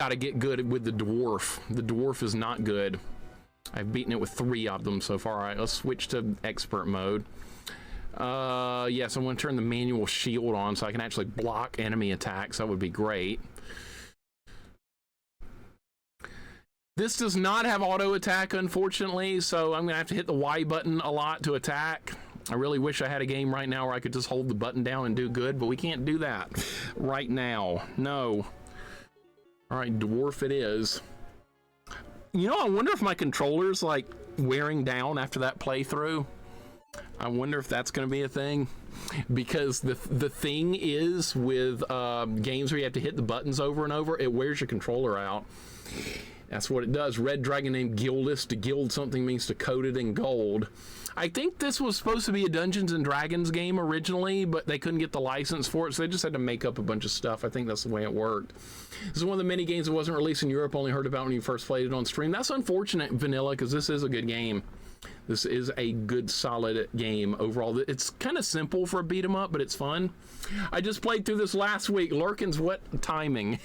Gotta get good with the Dwarf. The Dwarf is not good. I've beaten it with 3 of them so far. All right, let's switch to expert mode. Yes, I want to turn the manual shield on so I can actually block enemy attacks. That would be great. This does not have auto attack, unfortunately, so I'm gonna have to hit the Y button a lot to attack. I really wish I had a game right now where I could just hold the button down and do good, but we can't do that right now. No. All right, Dwarf it is. You know, I wonder if my controller's like wearing down after that playthrough. I wonder if that's going to be a thing, because the thing is with games where you have to hit the buttons over and over, it wears your controller out. That's what it does. Red dragon named Gildus. To gild something means to coat it in gold. I think this was supposed to be a Dungeons and Dragons game originally, but they couldn't get the license for it, so they just had to make up a bunch of stuff. I think that's the way it worked. This is one of the many games that wasn't released in Europe, only heard about when you first played it on stream. That's unfortunate, Vanilla, because this is a good game. This is a good, solid game overall. It's kind of simple for a beat 'em up, but it's fun. I just played through this last week. Lurkins, what timing?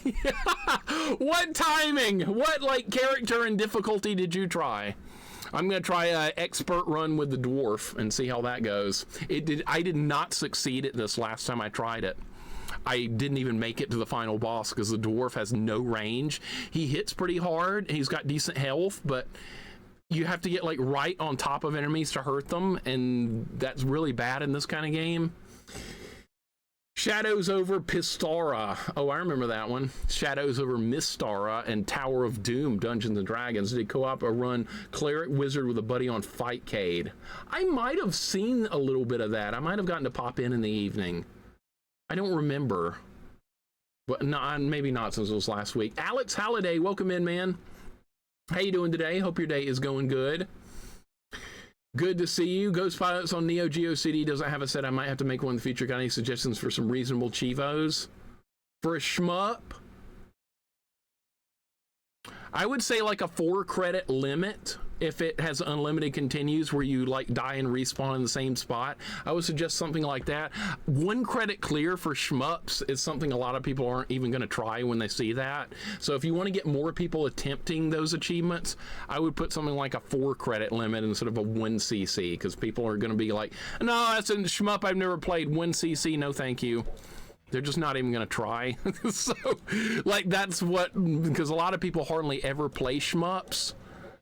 What timing? What, like, character and difficulty did you try? I'm going to try an expert run with the Dwarf and see how that goes. I did not succeed at this last time I tried it. I didn't even make it to the final boss because the Dwarf has no range. He hits pretty hard. He's got decent health, but you have to get like right on top of enemies to hurt them, and that's really bad in this kind of game. Shadows over Pistara. Oh, I remember that one. Shadows over Mistara and Tower of Doom, Dungeons and Dragons. Did co-op or run Cleric Wizard with a buddy on Fightcade? I might have seen a little bit of that. I might have gotten to pop in the evening. I don't remember. But no, maybe not since it was last week. Alex Halliday, welcome in, man. How you doing today? Hope your day is going good. Good to see you. Ghost Pilots on Neo Geo CD doesn't have a set. I might have to make one in the future. Got any suggestions for some reasonable Chivos? For a shmup? I would say like a 4-credit limit if it has unlimited continues where you like die and respawn in the same spot. I would suggest something like that. 1 credit clear for shmups is something a lot of people aren't even going to try when they see that. So if you want to get more people attempting those achievements, I would put something like a 4-credit limit instead of a 1cc, because people are going to be like, no, that's a shmup I've never played. 1cc, no thank you. They're just not even going to try. So, like, that's what, because a lot of people hardly ever play shmups.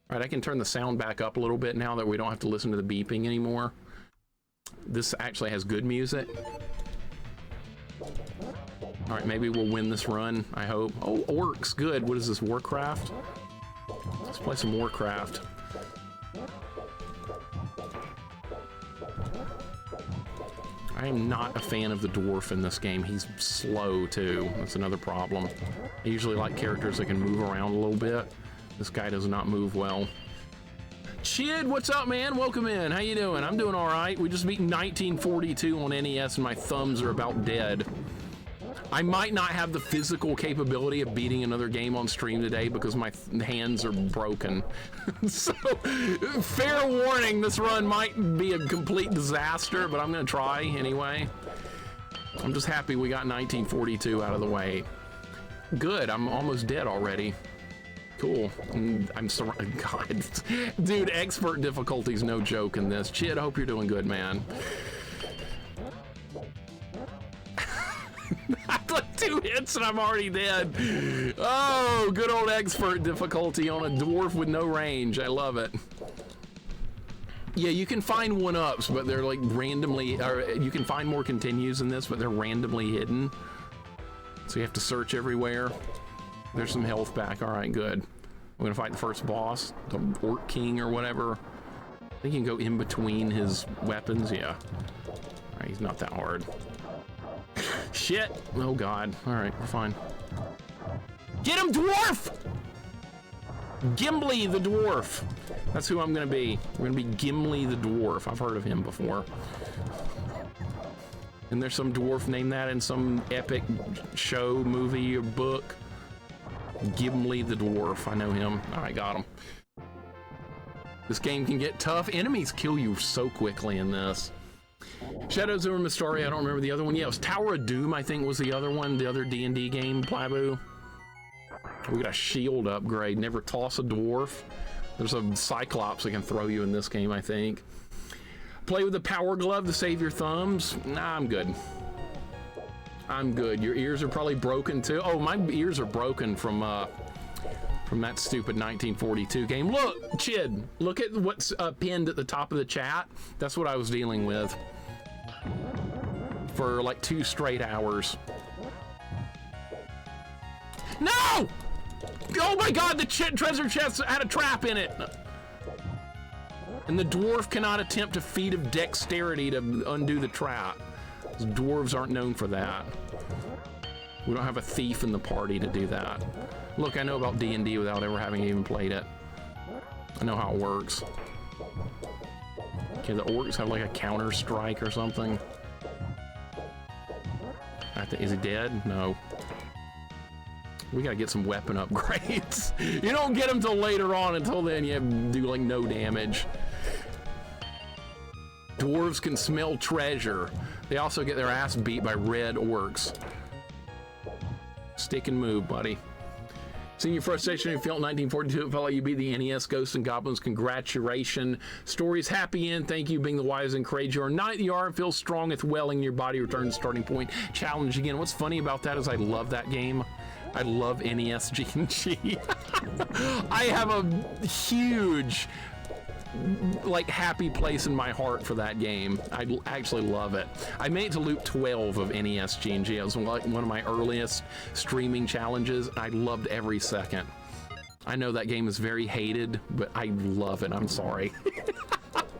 All right, I can turn the sound back up a little bit now that we don't have to listen to the beeping anymore. This actually has good music. All right, maybe we'll win this run, I hope. Oh, Orcs, good. What is this, Warcraft? Let's play some Warcraft. I am not a fan of the Dwarf in this game. He's slow, too. That's another problem. I usually like characters that can move around a little bit. This guy does not move well. Chid, what's up, man? Welcome in. How you doing? I'm doing all right. We just beat 1942 on NES, and my thumbs are about dead. I might not have the physical capability of beating another game on stream today because my hands are broken. So, fair warning, this run might be a complete disaster, but I'm gonna try anyway. I'm just happy we got 1942 out of the way. Good, I'm almost dead already. Cool. I'm surrounded. God, dude, expert difficulty's no joke in this. Chid, I hope you're doing good, man. Like 2 hits and I'm already dead. Oh, good old expert difficulty on a dwarf with no range. I love it. Yeah, you can find 1-ups, but they're like randomly, or you can find more continues in this, but they're randomly hidden. So you have to search everywhere. There's some health back. All right, good. We're gonna fight the first boss, the Orc King or whatever. I think you can go in between his weapons. Yeah. All right, he's not that hard. Shit! Oh god. Alright, we're fine. Get him, Dwarf! Gimli the Dwarf. That's who I'm gonna be. We're gonna be Gimli the Dwarf. I've heard of him before. And there's some dwarf named that in some epic show, movie, or book. Gimli the Dwarf. I know him. Alright, got him. This game can get tough. Enemies kill you so quickly in this. Shadows over Mysteria, I don't remember the other one. Yeah, it was Tower of Doom, I think was the other one, the other D&D game, Plabu. We got a shield upgrade. Never toss a dwarf. There's a cyclops that can throw you in this game, I think. Play with the power glove to save your thumbs. Nah, I'm good. I'm good. Your ears are probably broken too. Oh, my ears are broken from that stupid 1942 game. Look, Chid, look at what's pinned at the top of the chat. That's what I was dealing with for like 2 straight hours. No! Oh my God, the treasure chest had a trap in it. And the dwarf cannot attempt a feat of dexterity to undo the trap. Dwarves aren't known for that. We don't have a thief in the party to do that. Look, I know about D&D without ever having even played it. I know how it works. Okay, the orcs have like a counter strike or something. Is he dead? No. We gotta get some weapon upgrades. You don't get them till later on. Until then, you do like no damage. Dwarves can smell treasure. They also get their ass beat by red orcs. Stick and move, buddy. Seeing your frustration you felt in 1942, it felt like you beat the NES Ghosts and Goblins. Congratulations. Story's happy end. Thank you, being the wise and courageous you are. Knight you are, feel strong with welling in your body. Return to starting point. Challenge again. What's funny about that is I love that game. I love NES G&G. I have a huge, like, happy place in my heart for that game. I actually love it. I made it to loop 12 of NES G&G. It was like one of my earliest streaming challenges. I loved every second. I know that game is very hated, but I love it. I'm sorry.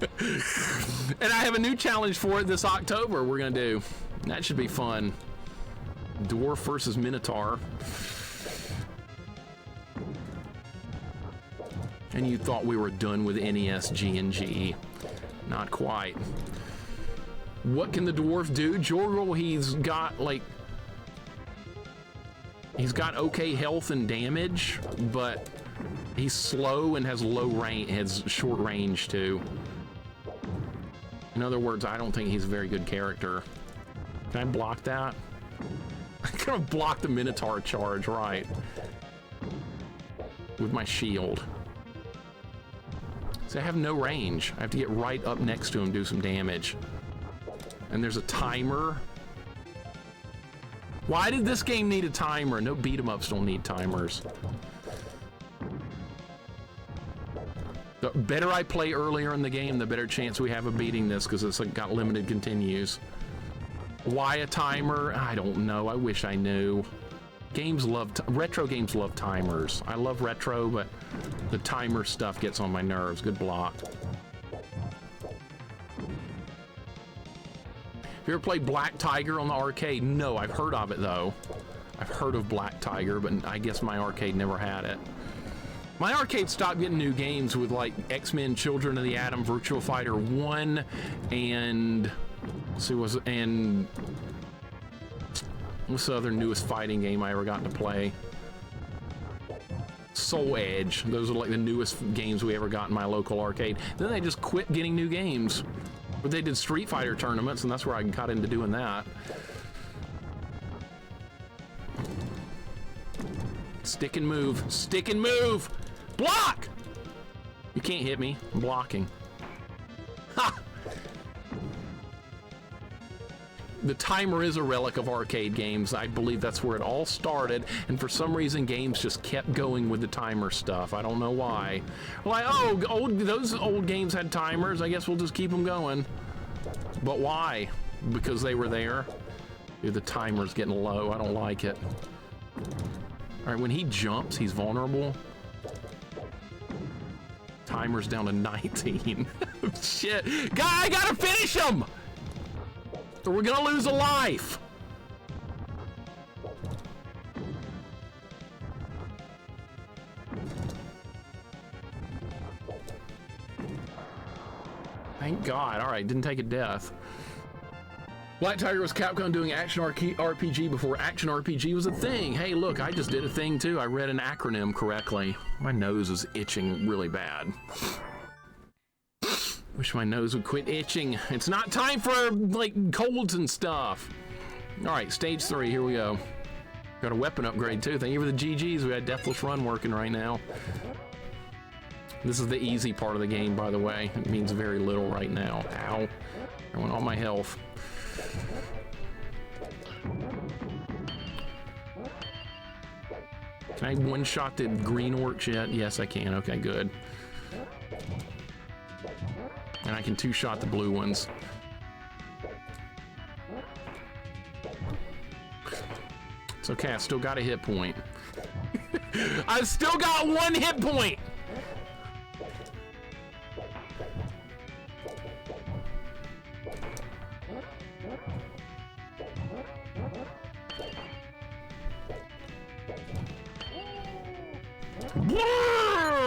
And I have a new challenge for it this October we're gonna do. That should be fun. Dwarf versus Minotaur. And you thought we were done with NES G&G. Not quite. What can the dwarf do? Jorgel, he's got like... He's got okay health and damage, but he's slow and has low range, has short range too. In other words, I don't think he's a very good character. Can I block that? I could have blocked the Minotaur charge, right? With my shield. So I have no range. I have to get right up next to him, do some damage. And there's a timer. Why did this game need a timer? No beat 'em ups don't need timers. The better I play earlier in the game, the better chance we have of beating this, because it's like got limited continues. Why a timer? I don't know. I wish I knew. Games love retro games love timers. I love retro, but the timer stuff gets on my nerves. Good block. Have you ever played Black Tiger on the arcade? No, I've heard of it though. I've heard of Black Tiger, but I guess my arcade never had it. My arcade stopped getting new games with like X-Men Children of the Atom, Virtua Fighter 1, and see, and what's the other newest fighting game I ever got to play? Soul Edge. Those are like the newest games we ever got in my local arcade. Then they just quit getting new games. But they did Street Fighter tournaments, and that's where I got into doing that. Stick and move. Stick and move! Block! You can't hit me. I'm blocking. Ha! The timer is a relic of arcade games. I believe that's where it all started, and for some reason games just kept going with the timer stuff. I don't know why. Like, oh, those old games had timers. I guess we'll just keep them going. But why? Because they were there? Dude, the timer's getting low. I don't like it. All right, when he jumps, he's vulnerable. Timer's down to 19. Shit. Guy, I gotta finish him! Or we're gonna lose a life. Thank God. All right, didn't take a death. Black Tiger was Capcom doing action RPG before action RPG was a thing. Hey, look, I just did a thing too. I read an acronym correctly. My nose is itching really bad. Wish my nose would quit itching. It's not time for, like, colds and stuff. All right, stage 3, here we go. Got a weapon upgrade too. Thank you for the GGs. We got Deathless Run working right now. This is the easy part of the game, by the way. It means very little right now. Ow. I want all my health. Can I one-shot the green orcs yet? Yes, I can. Okay, good. And I can two-shot the blue ones. It's okay, I still got a hit point. I've still got 1 hit point!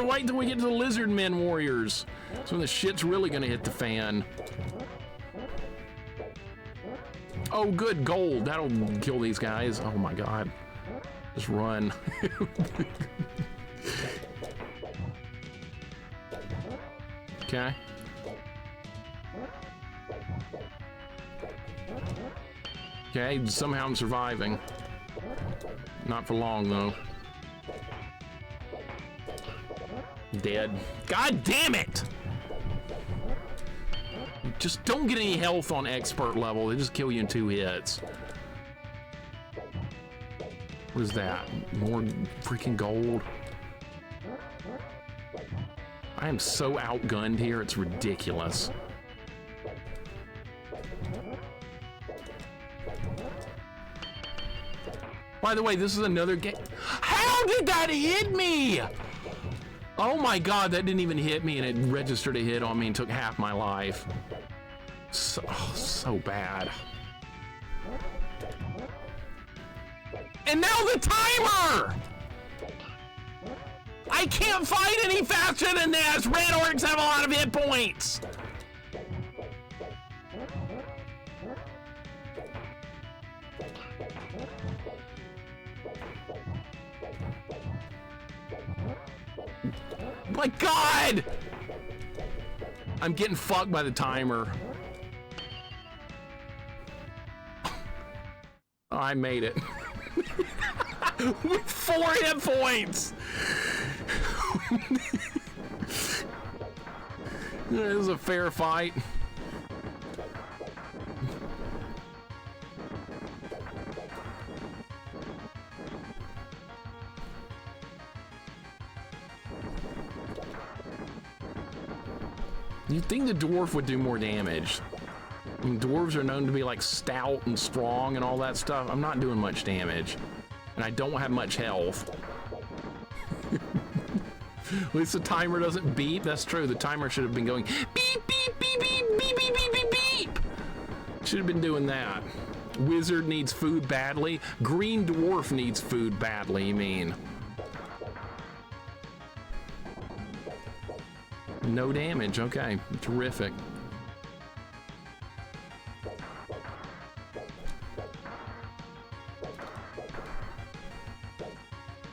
Wait till we get to the lizard men warriors. So when the shit's really gonna hit the fan. Oh, good, gold. That'll kill these guys. Oh my god. Just run. Okay. Okay, somehow I'm surviving. Not for long, though. Dead. God damn it! Just don't get any health on expert level. They just kill you in 2 hits. What is that? More freaking gold? I am so outgunned here, it's ridiculous. By the way, this is another game. How did that hit me? Oh my god, that didn't even hit me and it registered a hit on me and took half my life. So bad. And now the timer! I can't fight any faster than this! Red orcs have a lot of hit points! My god! I'm getting fucked by the timer. Oh, I made it. With 4 hit points! This is a fair fight. You'd think the dwarf would do more damage. I mean, dwarves are known to be like stout and strong and all that stuff. I'm not doing much damage. And I don't have much health. At least the timer doesn't beep. That's true. The timer should have been going beep, beep, beep, beep, beep, beep, beep, beep, beep. Should have been doing that. Wizard needs food badly. Green dwarf needs food badly, you mean. No damage. Okay. Terrific.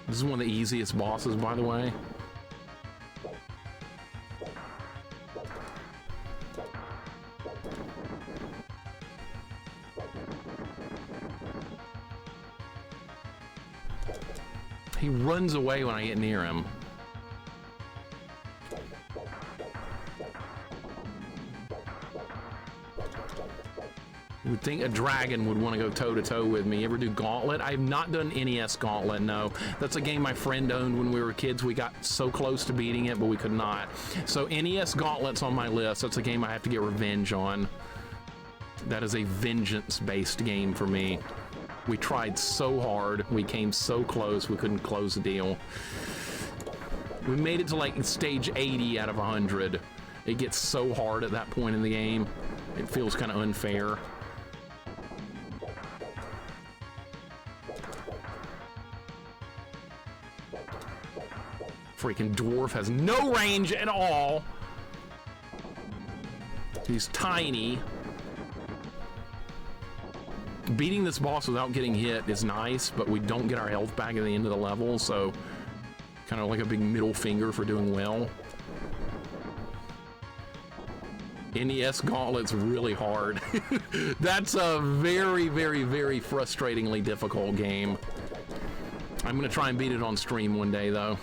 This is one of the easiest bosses, by the way. He runs away when I get near him. You would think a dragon would want to go toe-to-toe with me. Ever do Gauntlet? I have not done NES Gauntlet, no. That's a game my friend owned when we were kids. We got so close to beating it, but we could not. So NES Gauntlet's on my list. That's a game I have to get revenge on. That is a vengeance-based game for me. We tried so hard. We came so close. We couldn't close the deal. We made it to like stage 80 out of 100. It gets so hard at that point in the game. It feels kind of unfair. Freaking dwarf has no range at all. He's tiny. Beating this boss without getting hit is nice, but we don't get our health back at the end of the level, so kind of like a big middle finger for doing well. NES Gauntlet's really hard. That's a very, very, very frustratingly difficult game. I'm gonna try and beat it on stream one day, though.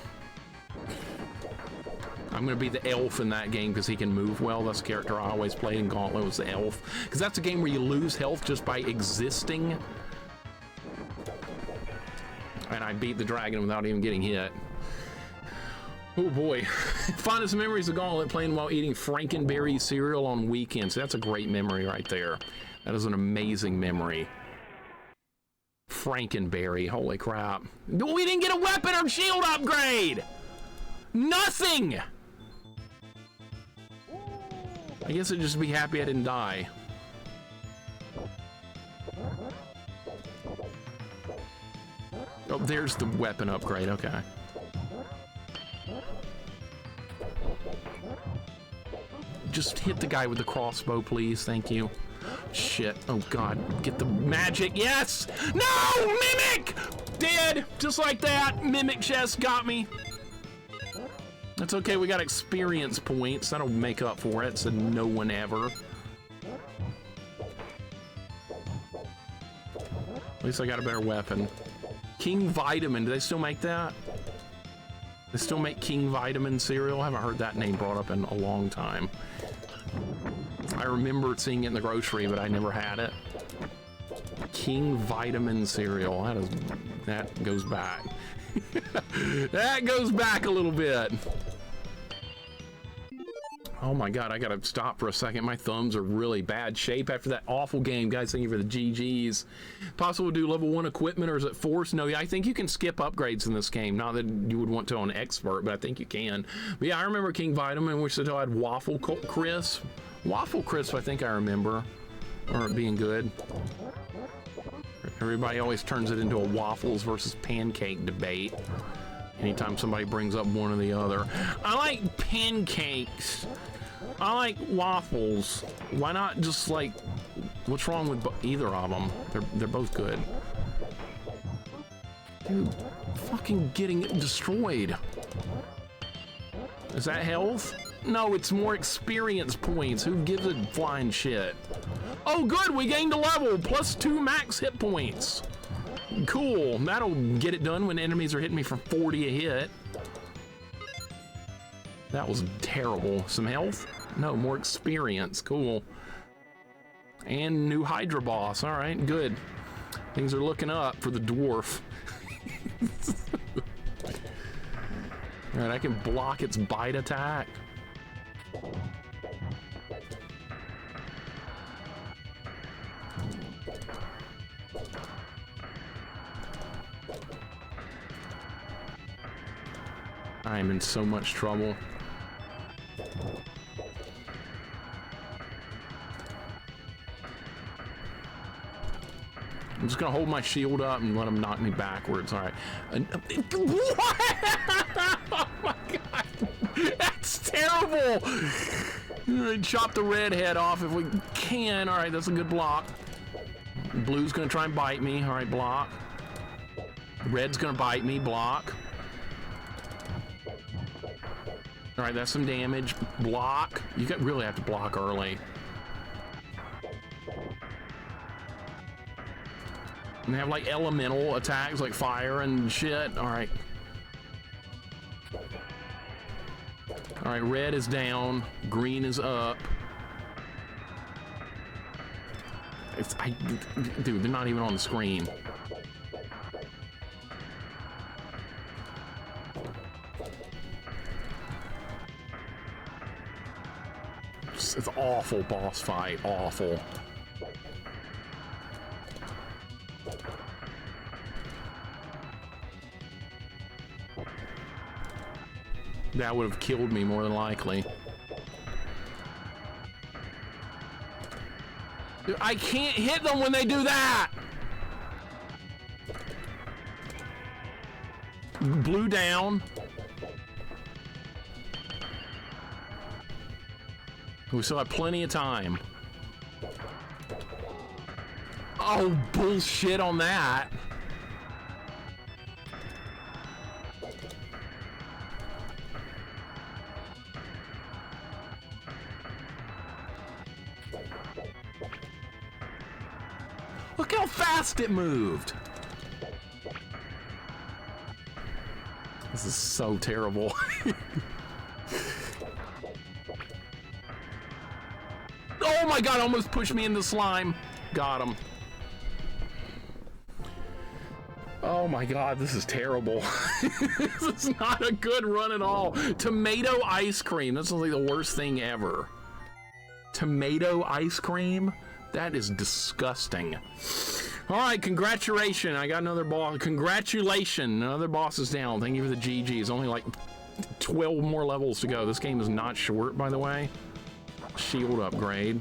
I'm gonna be the elf in that game because he can move well. That's the character I always played in Gauntlet, was the elf. Because that's a game where you lose health just by existing. And I beat the dragon without even getting hit. Oh boy. Fondest memories of Gauntlet, playing while eating Frankenberry cereal on weekends. That's a great memory right there. That is an amazing memory. Frankenberry, holy crap. We didn't get a weapon or shield upgrade! Nothing! I guess I'd just be happy I didn't die. Oh, there's the weapon upgrade, okay. Just hit the guy with the crossbow, please, thank you. Shit, oh god, get the magic, yes! No! Mimic! Dead! Just like that, Mimic chest got me. That's okay, we got experience points. That'll make up for it, said no one ever. At least I got a better weapon. King Vitamin, do they still make that? They still make King Vitamin cereal? I haven't heard that name brought up in a long time. I remember seeing it in the grocery, but I never had it. King Vitamin cereal, that goes back. That goes back a little bit. Oh my god, I gotta stop for a second. My thumbs are really bad shape after that awful game. Guys, thank you for the GGs. Possible to do level 1 equipment, or is it forced? No, I think you can skip upgrades in this game. Not that you would want to on expert, but I think you can. But yeah, I remember King Vitamin, which still had Waffle Crisp. Waffle Crisp, I think I remember. Or it being good. Everybody always turns it into a waffles versus pancake debate anytime somebody brings up one or the other. I like pancakes. I like waffles. Why not just like, what's wrong with either of them? They're both good. Dude, fucking getting destroyed. Is that health? No, it's more experience points. Who gives a flying shit? Oh good, we gained a level, +2 max hit points. Cool, that'll get it done when enemies are hitting me for 40 a hit. That was terrible. Some health? No, more experience, cool. And new Hydra boss, all right, good. Things are looking up for the dwarf. All right, I can block its bite attack. I am in so much trouble. I'm just gonna hold my shield up and let him knock me backwards. All right. Oh my god, that's terrible. Chop the red head off if we can. All right, that's a good block. Blue's gonna try and bite me. All right, block. Red's gonna bite me. Block. All right, that's some damage. Block. You really have to block early. And they have like elemental attacks like fire and shit. All right. All right, red is down. Green is up. Dude, they're not even on the screen. It's an awful boss fight, awful. That would have killed me more than likely. Dude, I can't hit them when they do that! Blue down. We still have plenty of time. Oh, bullshit on that. Look how fast it moved. This is so terrible. Oh my god, almost pushed me into slime. Got him. Oh my god, this is terrible. This is not a good run at all. Tomato ice cream. That's like the worst thing ever. Tomato ice cream? That is disgusting. All right, congratulations. I got another boss. Congratulations. Another boss is down. Thank you for the GGs. Only like 12 more levels to go. This game is not short, by the way. Shield upgrade.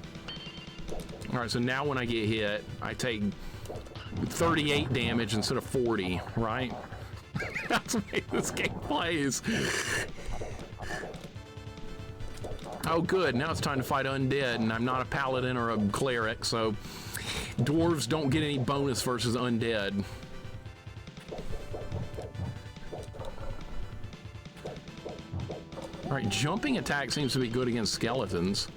All right, so now when I get hit, I take 38 damage instead of 40, right? That's the way this game plays. Oh, good. Now it's time to fight undead, and I'm not a paladin or a cleric, so dwarves don't get any bonus versus undead. All right, jumping attack seems to be good against skeletons.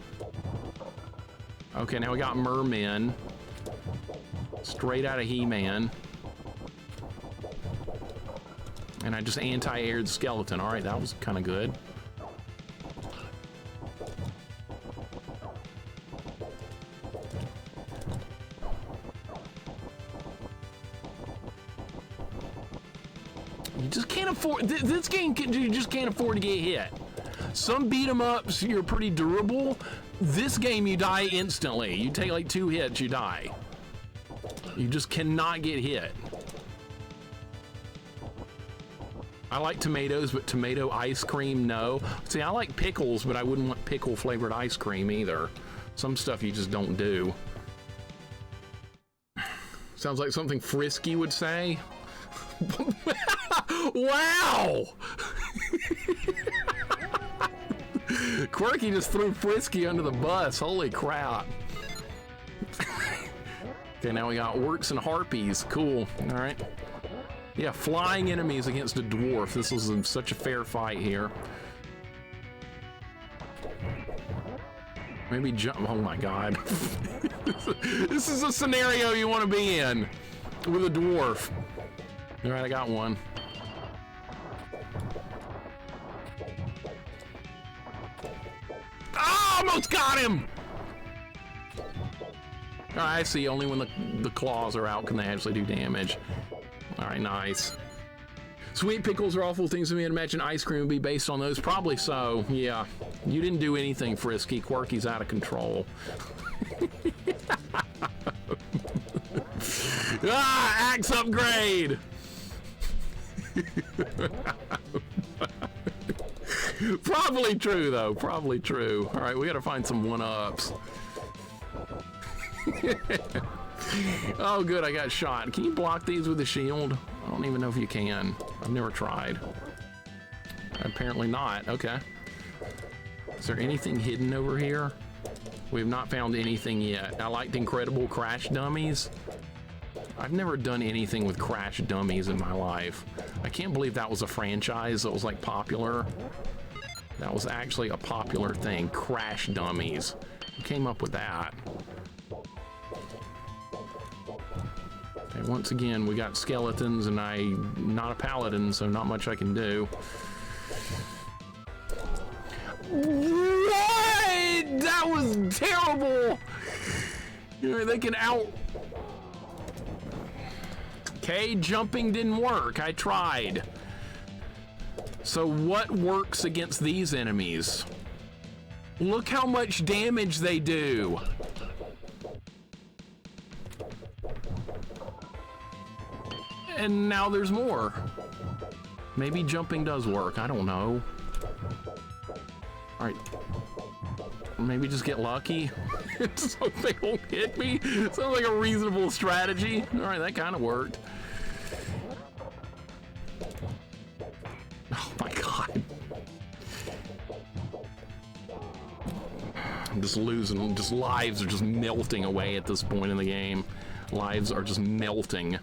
Okay, now we got mermen. Straight out of He-Man. And I just anti-aired skeleton. All right, that was kind of good. You just can't afford this game. You just can't afford to get hit. Some beat 'em ups, you're pretty durable. This game, you die instantly. You take like 2 hits, you die. You just cannot get hit. I like tomatoes, but tomato ice cream, no. See, I like pickles, but I wouldn't want pickle flavored ice cream either. Some stuff you just don't do. Sounds like something Frisky would say. Wow! Quirky just threw Frisky under the bus. Holy crap. Okay, now we got orcs and harpies. Cool. All right. Yeah, flying enemies against a dwarf. This was such a fair fight here. Maybe jump. Oh my god. This is a scenario you want to be in with a dwarf. All right, I got one. Oh, almost got him! All right, I see. Only when the claws are out can they actually do damage. All right, nice. Sweet pickles are awful things to me. I'd imagine ice cream would be based on those. Probably so, yeah. You didn't do anything, Frisky. Quirky's out of control. Ah, axe upgrade! Probably true, though. Probably true. All right, we gotta find some one-ups. Oh, good, I got shot. Can you block these with a shield? I don't even know if you can. I've never tried. Apparently not. Okay. Is there anything hidden over here? We've not found anything yet. I like the incredible crash dummies. I've never done anything with crash dummies in my life. I can't believe that was a franchise that was like popular. That was actually a popular thing. Crash dummies. Who came up with that? Okay, once again, we got skeletons, and I'm not a paladin, so not much I can do. What? That was terrible! You know, they can out... Okay, jumping didn't work. I tried. So what works against these enemies? Look how much damage they do. And now there's more. Maybe jumping does work. I don't know. All right. Maybe just get lucky. So they won't hit me. Sounds like a reasonable strategy. All right, that kind of worked. Oh my god. I'm just losing. Just lives are just melting away at this point in the game. Lives are just melting.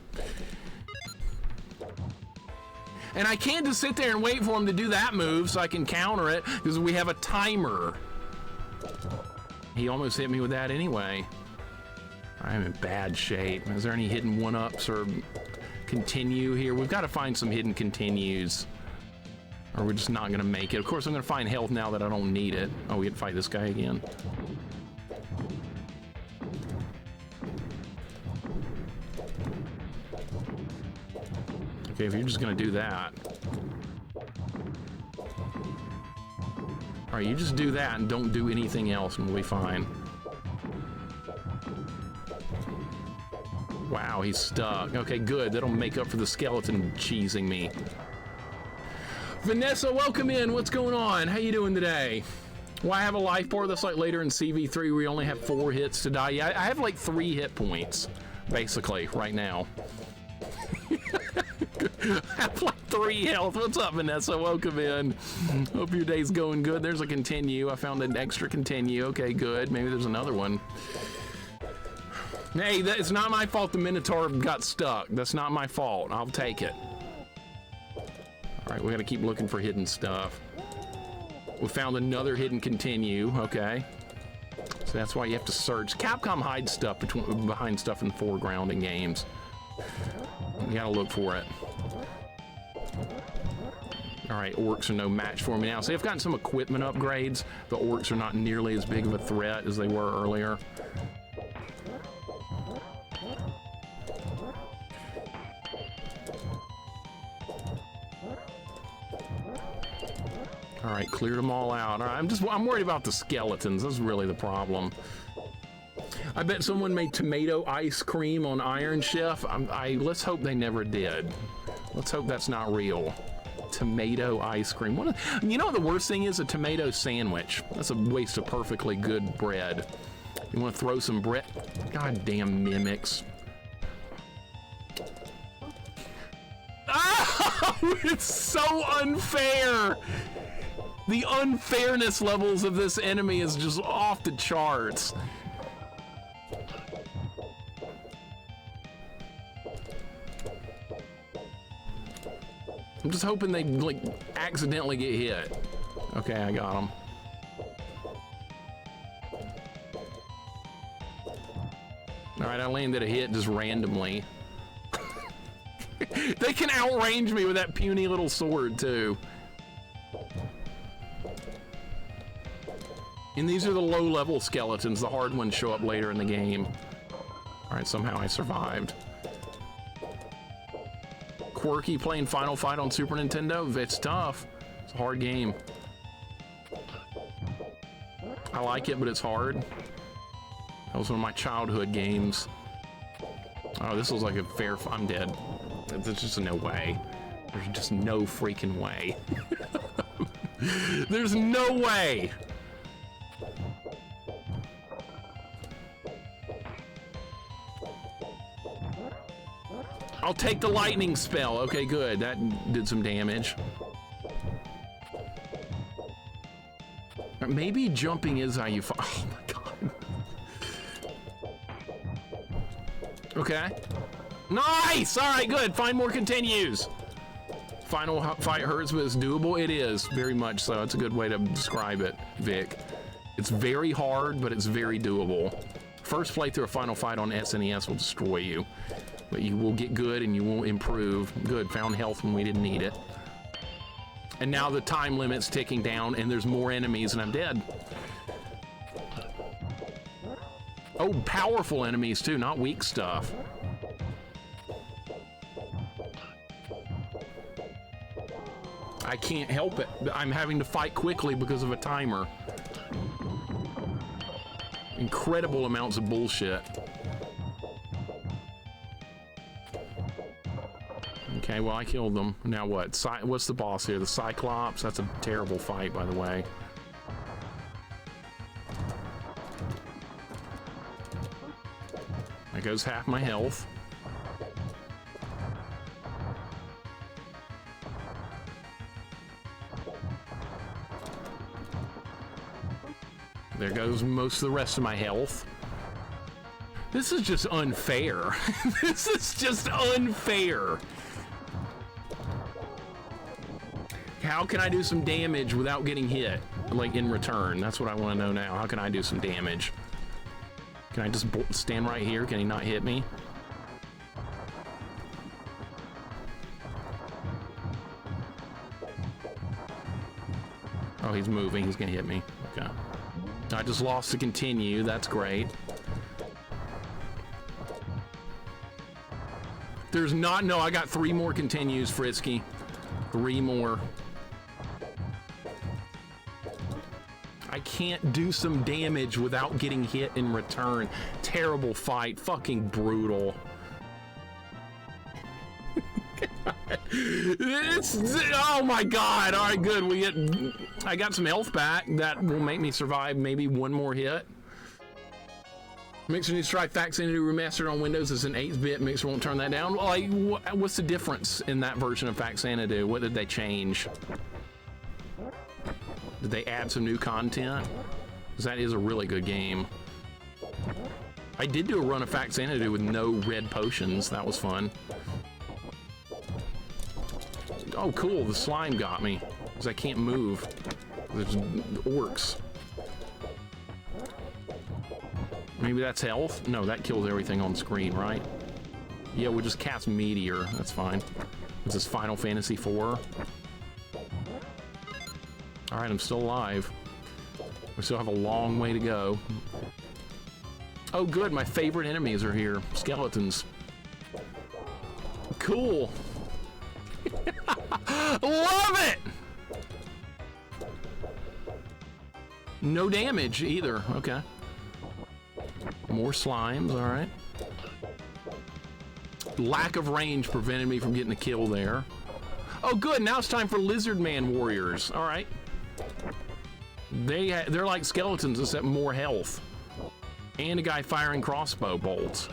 And I can't just sit there and wait for him to do that move so I can counter it, because we have a timer. He almost hit me with that anyway. I'm in bad shape. Is there any hidden one-ups or continue here? We've got to find some hidden continues. Or we're just not gonna make it. Of course, I'm gonna find health now that I don't need it. Oh, we had to fight this guy again. Okay, if you're just gonna do that. Alright, you just do that and don't do anything else and we'll be fine. Wow, he's stuck. Okay, good. That'll make up for the skeleton cheesing me. Vanessa, welcome in. What's going on? How you doing today? Well, I have a life bar that's like later in CV3 we only have 4 hits to die. Yeah, I have like 3 hit points, basically, right now. I have like 3 health. What's up, Vanessa? Welcome in. Hope your day's going good. There's a continue. I found an extra continue. Okay, good. Maybe there's another one. Hey, it's not my fault the Minotaur got stuck. That's not my fault. I'll take it. All right, we gotta keep looking for hidden stuff. We found another hidden continue, okay. So that's why you have to search. Capcom hides stuff behind stuff in the foreground in games. You gotta look for it. All right, orcs are no match for me now. See, I've gotten some equipment upgrades. The orcs are not nearly as big of a threat as they were earlier. All right, cleared them all out. All right, I'm worried about the skeletons. That's really the problem. I bet someone made tomato ice cream on Iron Chef. Let's hope they never did. Let's hope that's not real. Tomato ice cream. You know what the worst thing is? A tomato sandwich. That's a waste of perfectly good bread. You want to throw some bread? Goddamn mimics. Oh, it's so unfair. The unfairness levels of this enemy is just off the charts. I'm just hoping they like accidentally get hit. Okay, I got them. All right, I landed a hit just randomly. They can outrange me with that puny little sword too. And these are the low-level skeletons. The hard ones show up later in the game. All right, somehow I survived. Quirky playing Final Fight on Super Nintendo. It's tough. It's a hard game. I like it, but it's hard. That was one of my childhood games. Oh, this was like a fair... I'm dead. There's just no way. There's just no freaking way. There's no way! I'll take the lightning spell. Okay, good. That did some damage. Maybe jumping is how you fight. Oh my god. Okay. Nice! Alright, good. Find more continues. Final fight hurts, but it's doable. It is, very much so. It's a good way to describe it, Vic. It's very hard, but it's very doable. First playthrough of Final Fight on SNES will destroy you. But you will get good and you will improve. Good, found health when we didn't need it. And now the time limit's ticking down and there's more enemies and I'm dead. Oh, powerful enemies too, not weak stuff. I can't help it. I'm having to fight quickly because of a timer. Incredible amounts of bullshit. Okay, well, I killed them. Now what? What's the boss here? The Cyclops? That's a terrible fight, by the way. There goes half my health. There goes most of the rest of my health. This is just unfair. This is just unfair. How can I do some damage without getting hit? Like in return, that's what I want to know now. How can I do some damage? Can I just stand right here? Can he not hit me? Oh, he's moving. He's gonna hit me. Okay. I just lost the continue. That's great. There's not... No, I got 3 more continues, Frisky. 3 more. I can't do some damage without getting hit in return. Terrible fight. Fucking brutal. Oh my god. All right, good. I got some health back. That will make me survive maybe 1 more hit. Mixer needs to try Faxanadu Remastered on Windows as an 8-bit. Mixer won't turn that down. Like, what's the difference in that version of Faxanadu? What did they change? Did they add some new content? Because that is a really good game. I did do a run of Faxanadu with no red potions. That was fun. Oh, cool. The slime got me. Because I can't move. There's orcs. Maybe that's health? No, that kills everything on screen, right? Yeah, we'll just cast Meteor. That's fine. This is Final Fantasy IV. Alright, I'm still alive. We still have a long way to go. Oh, good. My favorite enemies are here. Skeletons. Cool. Love it! No damage either. Okay. More slimes. All right. Lack of range prevented me from getting a kill there. Oh, good. Now it's time for Lizard Man Warriors. All right. They're like skeletons, except more health. And a guy firing crossbow bolts.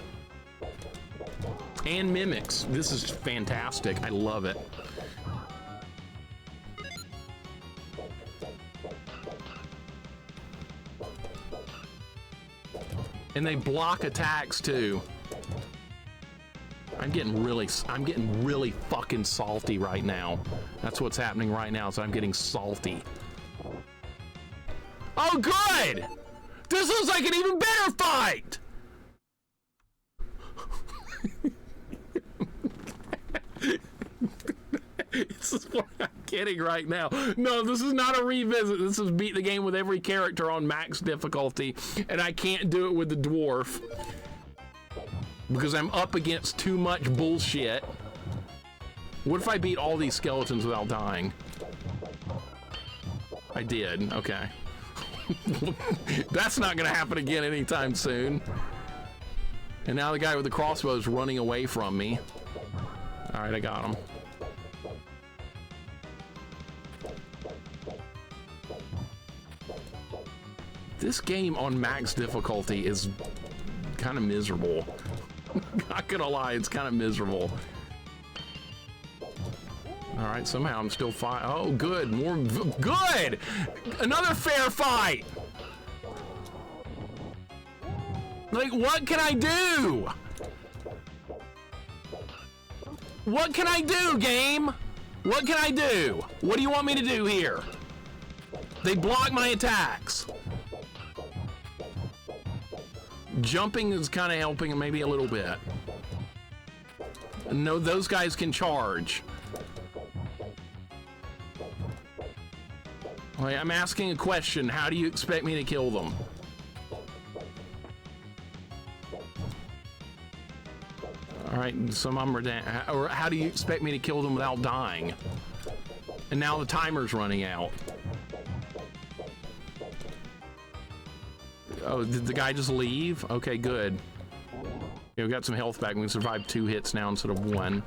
And mimics. This is fantastic. I love it. And they block attacks too. I'm getting really fucking salty right now. That's what's happening right now, so I'm getting salty. Oh, good! This looks like an even better fight! This is what I'm getting right now. No, this is not a revisit. This is beat the game with every character on max difficulty, and I can't do it with the dwarf because I'm up against too much bullshit. What if I beat all these skeletons without dying? I did. Okay. That's not gonna happen again anytime soon. And now the guy with the crossbow is running away from me. All right, I got him. This game on max difficulty is kind of miserable. Not gonna lie, it's kind of miserable. All right, somehow I'm still fine. Oh, good, more good. Another fair fight. Like, what can I do? What can I do, game? What can I do? What do you want me to do here? They block my attacks. Jumping is kind of helping maybe a little bit. No, those guys can charge. Wait, I'm asking a question. How do you expect me to kill them? All right, some of them are down. Or how do you expect me to kill them without dying? And now the timer's running out. Oh, did the guy just leave? Okay, good. Yeah, we got some health back. We can survive 2 hits now instead of 1.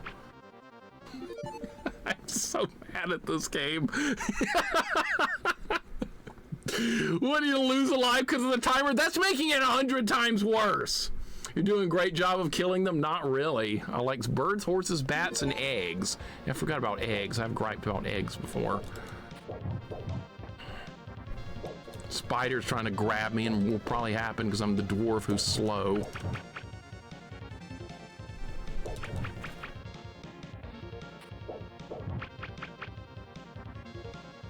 I'm so mad at this game. What, do you lose a life because of the timer? That's making it 100 times worse. You're doing a great job of killing them? Not really. I like birds, horses, bats, and eggs. I forgot about eggs. I've griped about eggs before. Spider's trying to grab me, and will probably happen because I'm the dwarf who's slow.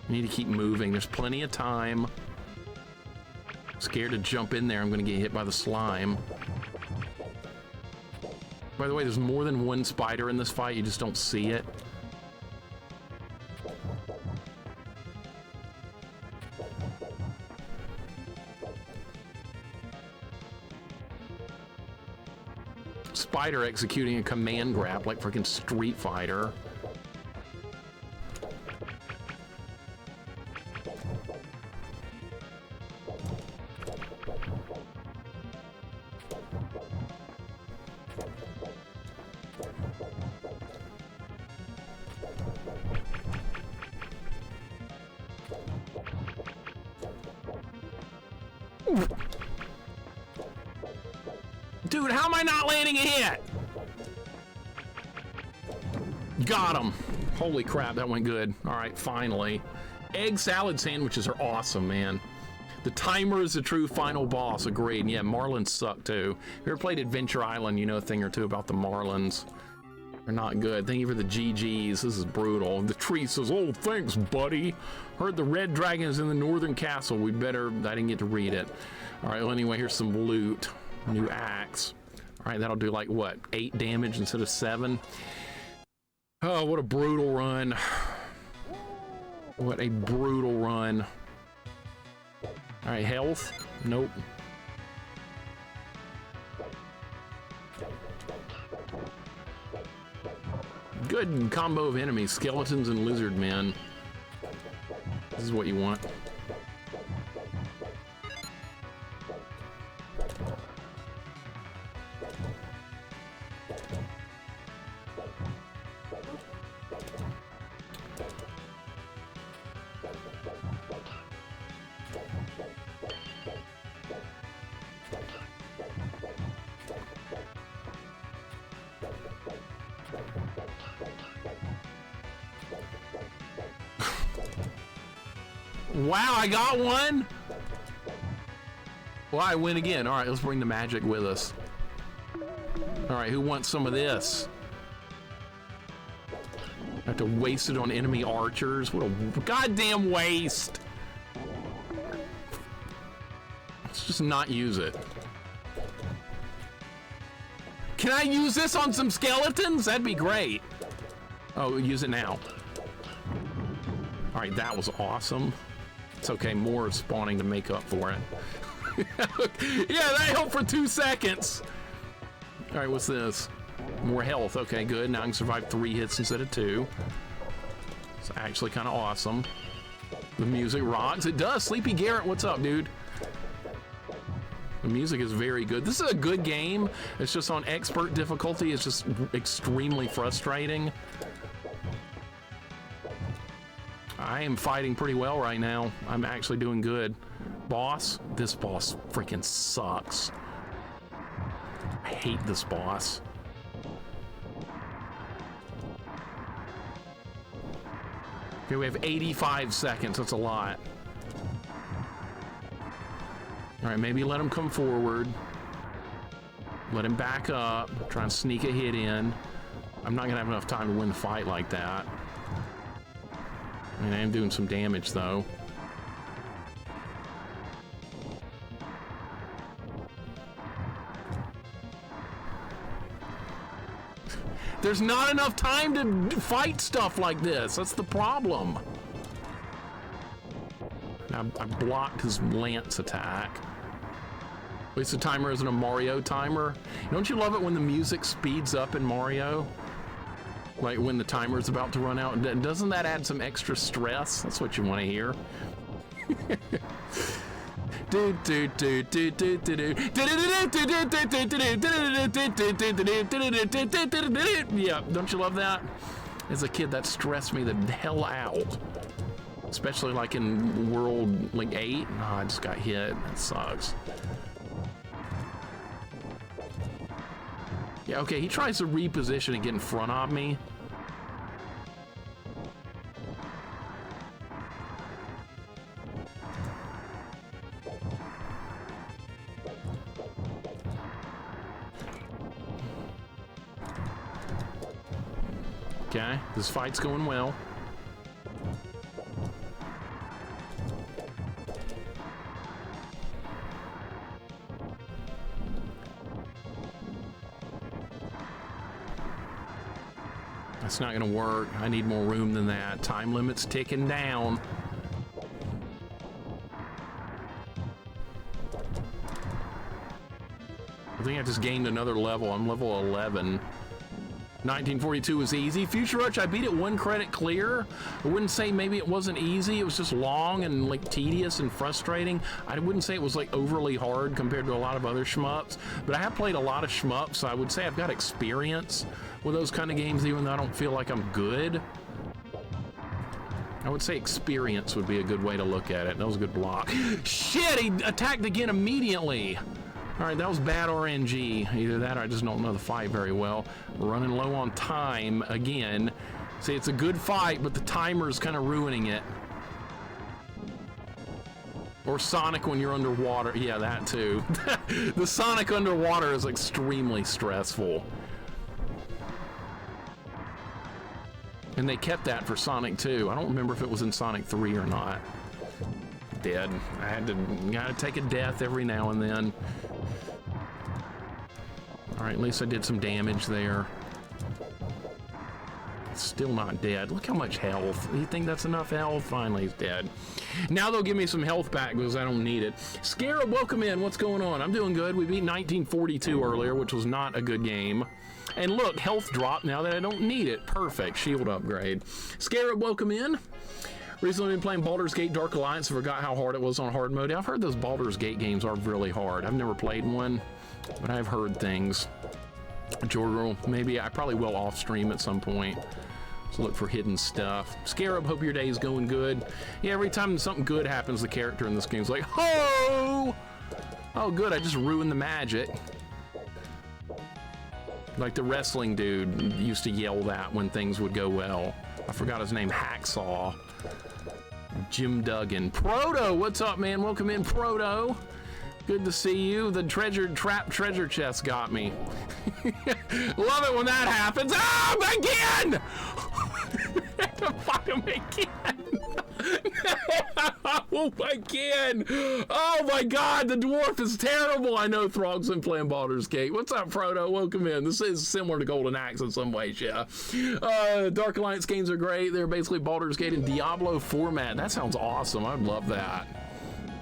I need to keep moving. There's plenty of time. Scared to jump in there. I'm going to get hit by the slime. By the way, there's more than one spider in this fight. You just don't see it. Spider executing a command grab like freaking Street Fighter. Dude, how am I not landing a hit? Got him. Holy crap, that went good. All right, finally. Egg salad sandwiches are awesome, man. The timer is the true final boss. Agreed. And yeah, Marlins suck too. If you ever played Adventure Island, you know a thing or two about the Marlins. They're not good. Thank you for the GGs. This is brutal. The tree says, oh, thanks, buddy. Heard the red dragon is in the northern castle. We better... I didn't get to read it. All right, well, anyway, here's some loot. New axe. All right, that'll do like, what, 8 damage instead of 7? Oh, what a brutal run. What a brutal run. All right, health? Nope. Good combo of enemies, skeletons and lizard men. This is what you want. Wow, I got one? Well, I win again. All right, let's bring the magic with us. All right, who wants some of this? I have to waste it on enemy archers. What a goddamn waste. Let's just not use it. Can I use this on some skeletons? That'd be great. Oh, use it now. All right, that was awesome. It's okay, more is spawning to make up for it. Yeah, that helped for 2 seconds. All right, what's this? More health. Okay, good. Now I can survive 3 hits instead of 2. It's actually kind of awesome. The music rocks. It does. Sleepy Garrett, what's up, dude? The music is very good. This is a good game. It's just on expert difficulty. It's just extremely frustrating. I am fighting pretty well right now. I'm actually doing good. Boss? This boss freaking sucks. I hate this boss. Okay, we have 85 seconds. That's a lot. All right, maybe let him come forward. Let him back up. Try and sneak a hit in. I'm not gonna have enough time to win the fight like that. I mean, I am doing some damage, though. There's not enough time to fight stuff like this. That's the problem. I blocked his lance attack. At least the timer isn't a Mario timer. Don't you love it when the music speeds up in Mario? Like when the timer's about to run out. Doesn't that add some extra stress? That's what you want to hear. Yeah, don't you love that? As a kid, that stressed me the hell out. Especially like in World like 8. Oh, I just got hit. That sucks. Yeah, okay, he tries to reposition and get in front of me. Okay, this fight's going well. That's not gonna work. I need more room than that. Time limit's ticking down. think I just gained another level. I'm level 11. 1942 was easy. Future Rush, I beat it 1 credit clear. I wouldn't say maybe it wasn't easy. It was just long and like tedious and frustrating. I wouldn't say it was like overly hard compared to a lot of other shmups, but I have played a lot of shmups, so I would say I've got experience with those kind of games, even though I don't feel like I'm good. I would say experience would be a good way to look at it. That was a good block. Shit, he attacked again immediately. All right, that was bad RNG. Either that or I just don't know the fight very well. We're running low on time again. See, it's a good fight, but the timer's kind of ruining it. Or Sonic when you're underwater. Yeah, that too. The Sonic underwater is extremely stressful. And they kept that for Sonic 2. I don't remember if it was in Sonic 3 or not. Dead. I had to gotta take a death every now and then. All right, at least I did some damage there. Still not dead. Look how much health. You think that's enough health? Finally, he's dead. Now they'll give me some health back because I don't need it. Scarab, welcome in. What's going on? I'm doing good. We beat 1942 earlier, which was not a good game. And look, health drop now that I don't need it. Perfect. Shield upgrade. Scarab, welcome in. Recently been playing Baldur's Gate Dark Alliance. I forgot how hard it was on hard mode. I've heard those Baldur's Gate games are really hard. I've never played one, but I've heard things. Jorgirl, maybe I probably will off stream at some point. So look for hidden stuff. Scarab, hope your day is going good. Yeah, every time something good happens, the character in this game is like, ho! Oh, good, I just ruined the magic. Like the wrestling dude used to yell that when things would go well. I forgot his name, Hacksaw. Jim Duggan. Proto, what's up, man? Welcome in, Proto. Good to see you. The trap treasure chest got me. Love it when that happens. Oh, again! Fuck him again. Oh, again. Oh my God, the dwarf is terrible. I know Throg's been playing Baldur's Gate. What's up, Frodo? Welcome in. This is similar to Golden Axe in some ways, yeah. Dark Alliance games are great. They're basically Baldur's Gate in Diablo format. That sounds awesome. I'd love that.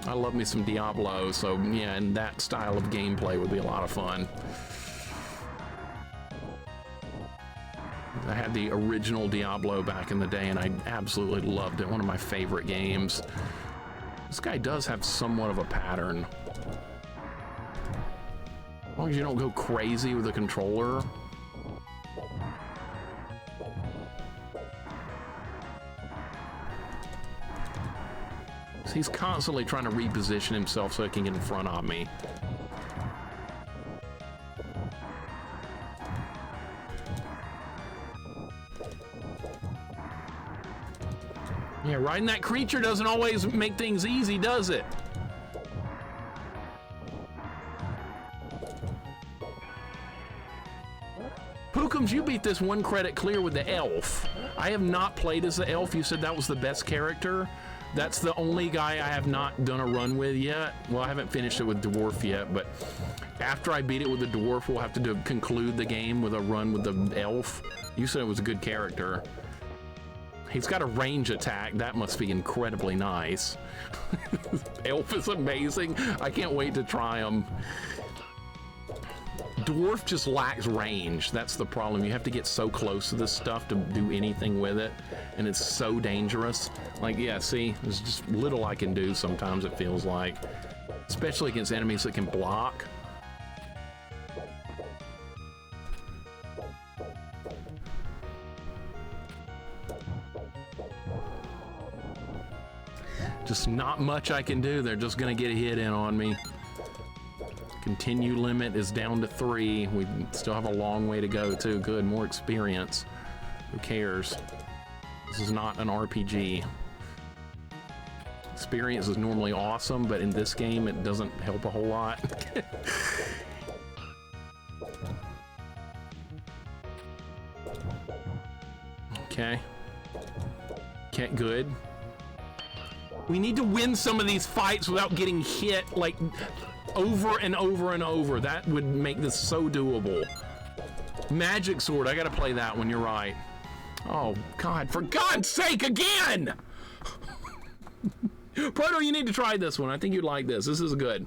I love me some Diablo, so yeah, and that style of gameplay would be a lot of fun. I had the original Diablo back in the day, and I absolutely loved it. One of my favorite games. This guy does have somewhat of a pattern. As long as you don't go crazy with the controller. He's constantly trying to reposition himself so he can get in front of me. Yeah, riding that creature doesn't always make things easy, does it? Pookums, you beat this 1 credit clear with the elf. I have not played as the elf. You said that was the best character. That's the only guy I have not done a run with yet. Well, I haven't finished it with Dwarf yet, but after I beat it with the Dwarf, we'll have to conclude the game with a run with the elf. You said it was a good character. He's got a range attack. That must be incredibly nice. Elf is amazing. I can't wait to try him. Dwarf just lacks range. That's the problem. You have to get so close to this stuff to do anything with it, and it's so dangerous. Like, yeah, see, there's just little I can do sometimes, it feels like. Especially against enemies that can block. Just not much I can do. They're just gonna get a hit in on me. Continue limit is down to 3. We still have a long way to go too. Good, more experience. Who cares? This is not an RPG. Experience is normally awesome, but in this game it doesn't help a whole lot. Okay. Okay, good. We need to win some of these fights without getting hit, like, over and over and over. That would make this so doable. Magic Sword, I gotta play that one, you're right. Oh, God, for God's sake, again! Proto, you need to try this one. I think you'd like this. This is good.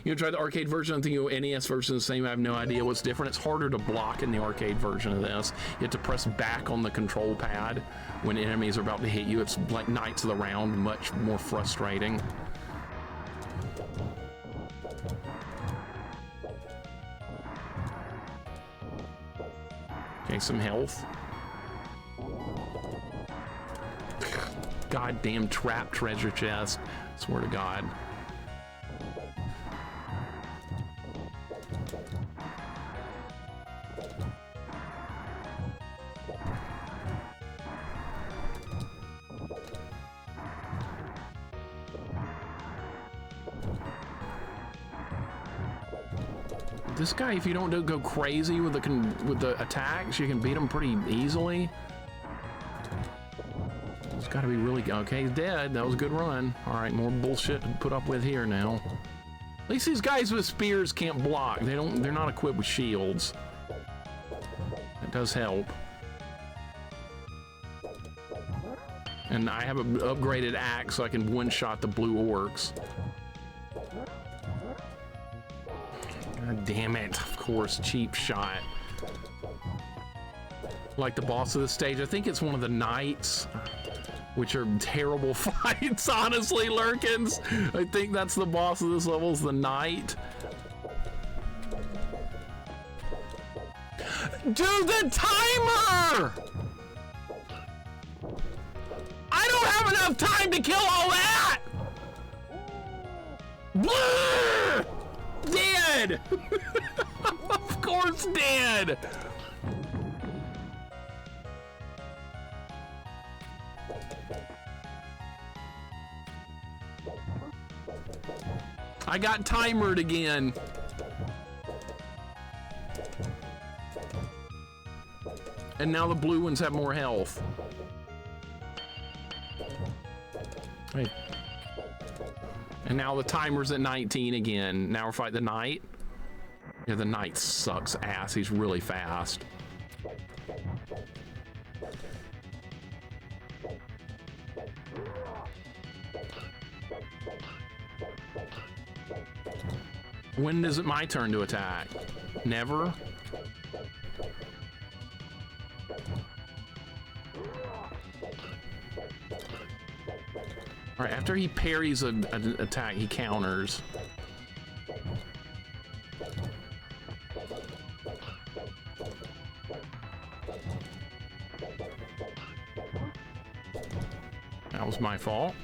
You try the arcade version? I think the NES version is the same. I have no idea what's different. It's harder to block in the arcade version of this. You have to press back on the control pad when enemies are about to hit you. It's like Knights of the Round, much more frustrating. Okay, some health. Goddamn trap treasure chest. Swear to God. This guy, if you don't go crazy with the attacks, you can beat him pretty easily. It's got to be really okay. He's dead. That was a good run. All right, more bullshit to put up with here now. At least these guys with spears can't block. They're not equipped with shields. That does help. And I have an upgraded axe, so I can one-shot the blue orcs. God damn it, of course, cheap shot. Like the boss of the stage, I think it's one of the knights, which are terrible fights, honestly, Lurkins. I think that's the boss of this level, is the knight. Do the timer! I don't have enough time to kill all that! Blah! Dead! Of course dead! I got timered again. And now the blue ones have more health. Hey. And now the timer's at 19 again. Now we're fighting the knight. Yeah, the knight sucks ass. He's really fast. When is it my turn to attack? Never? All right, after he parries an attack, he counters. That was my fault.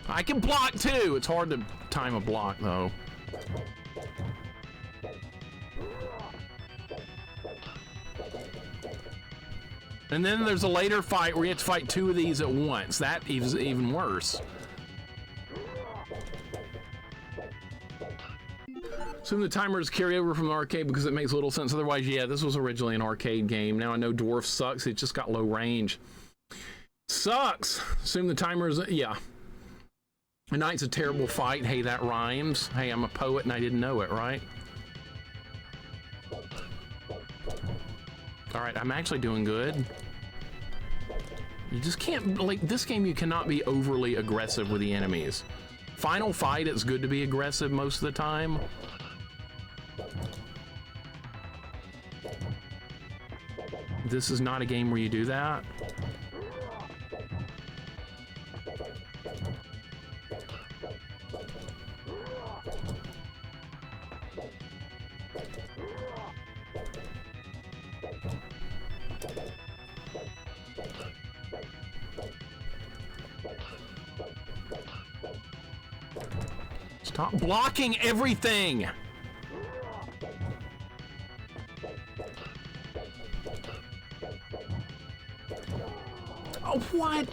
I can block too. It's hard to time a block though. And then there's a later fight where you have to fight two of these at once. That is even worse. Assume the timers carry over from the arcade because it makes little sense. Otherwise, yeah, this was originally an arcade game. Now I know Dwarf sucks. It just got low range. Sucks. Assume the timers, yeah. A knight's a terrible fight. Hey, that rhymes. Hey, I'm a poet and I didn't know it, right? All right, I'm actually doing good. You just can't, like, this game you cannot be overly aggressive with the enemies. Final fight, it's good to be aggressive most of the time. This is not a game where you do that. Stop blocking everything! Oh, what?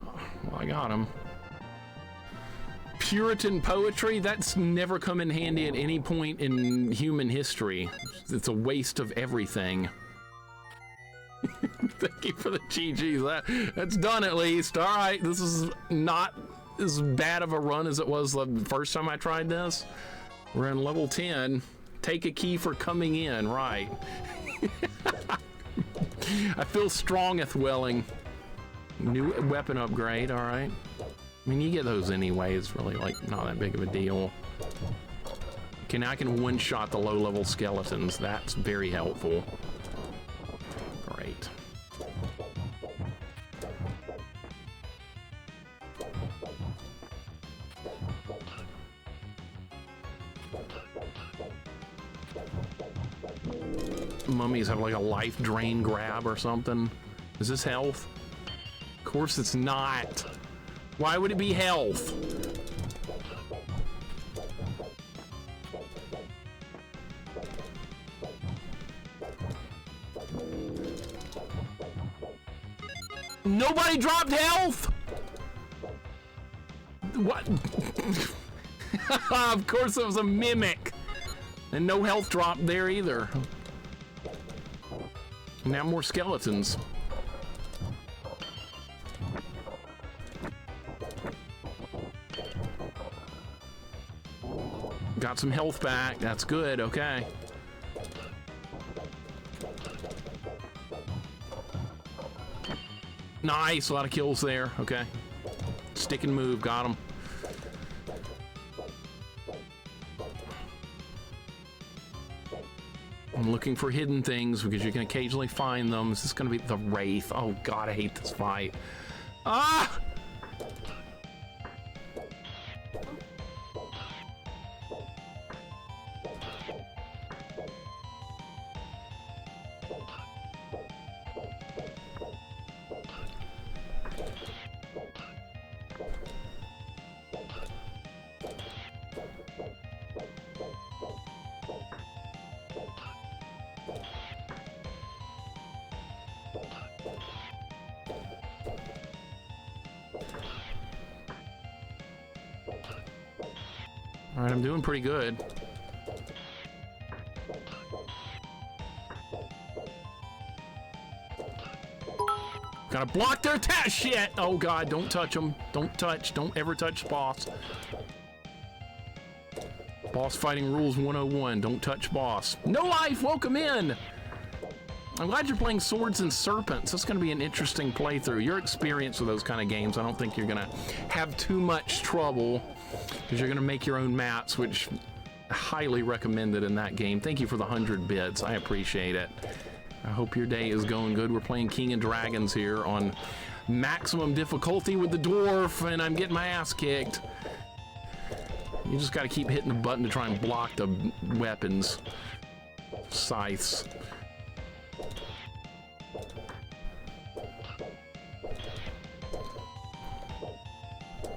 Well, I got him. Puritan poetry, that's never come in handy at any point in human history. It's a waste of everything. Thank you for the GGs. That's done at least. All right, this is not as bad of a run as it was the first time I tried this. We're in level 10. Take a key for coming in, right. I feel strongeth welling. New weapon upgrade, all right. I mean, you get those anyway. It's really like not that big of a deal. Okay, now I can one-shot the low-level skeletons. That's very helpful. Great. Mummies have like a life drain grab or something. Is this health? Of course it's not. Why would it be health? Nobody dropped health? What? Of course it was a mimic. And no health drop there either. Now more skeletons. Got some health back. That's good. Okay. Nice. A lot of kills there. Okay. Stick and move. Got him. I'm looking for hidden things because you can occasionally find them. This is going to be the Wraith. Oh, God, I hate this fight. Ah! All right, I'm doing pretty good. Gotta block their attack. Shit! Oh God, don't touch them. Don't touch. Don't ever touch the boss. Boss fighting rules 101. Don't touch boss. No life. Welcome in. I'm glad you're playing Swords and Serpents. That's going to be an interesting playthrough. Your experience with those kind of games, I don't think you're going to have too much trouble because you're going to make your own maps, which highly recommended in that game. Thank you for the 100 bits. I appreciate it. I hope your day is going good. We're playing King of Dragons here on maximum difficulty with the Dwarf, and I'm getting my ass kicked. You just got to keep hitting the button to try and block the weapons. Scythes.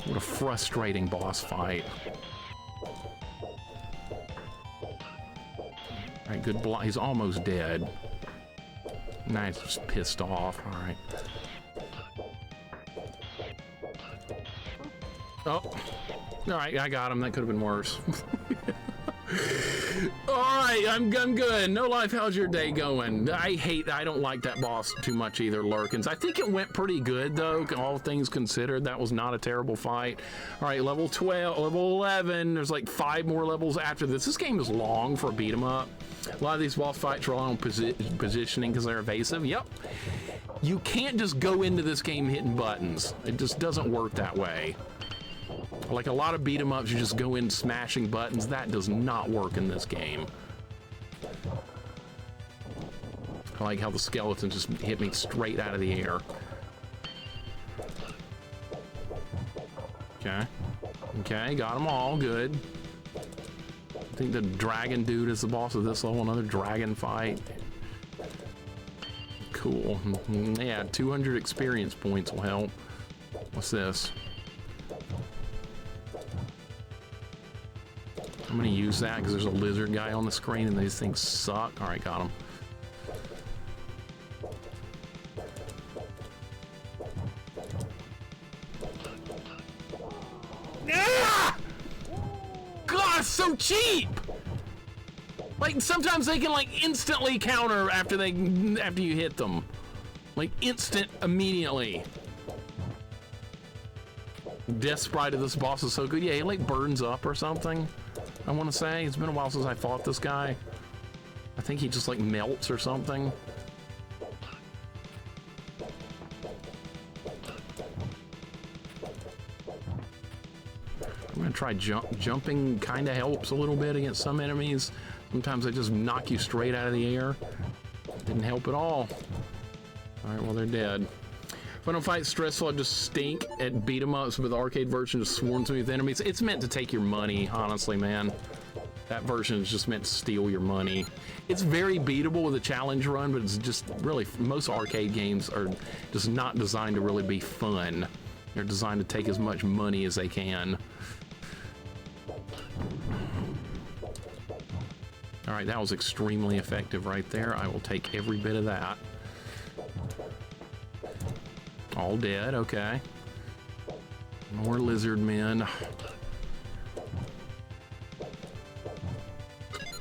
What a frustrating boss fight. Alright, good block. He's almost dead. Nice, just pissed off. Alright. Oh. Alright, I got him. That could have been worse. Alright, I'm good. No life, how's your day going? I don't like that boss too much either, Lurkins. I think it went pretty good, though, all things considered. That was not a terrible fight. Alright, level 12, level 11. There's like 5 more levels after this. This game is long for a beat 'em up. A lot of these boss fights rely on positioning because they're evasive. Yep. You can't just go into this game hitting buttons. It just doesn't work that way. Like a lot of beat 'em ups, you just go in smashing buttons. That does not work in this game. I like how the skeletons just hit me straight out of the air. Okay. Okay, got them all. Good. I think the dragon dude is the boss of this level. Another dragon fight. Cool. Yeah, 200 experience points will help. What's this? I'm gonna use that because there's a lizard guy on the screen and these things suck. All right, got him. Ah! it's so cheap. Like sometimes they can like instantly counter after you hit them, like instant immediately. Death sprite of this boss is so good. Yeah, he like burns up or something. I want to say it's been a while since I fought this guy. I think he just like melts or something. I'm gonna try jumping. Kind of helps a little bit against some enemies. Sometimes they just knock you straight out of the air. Didn't help at all. All right, well they're dead. Final fight's stressful. I just stink at beat 'em ups, but the arcade version just swarms me with enemies. It's meant to take your money, honestly, man. That version is just meant to steal your money. It's very beatable with a challenge run, but it's just really, most arcade games are just not designed to really be fun. They're designed to take as much money as they can. All right, that was extremely effective right there. I will take every bit of that. All dead, okay. More lizard men.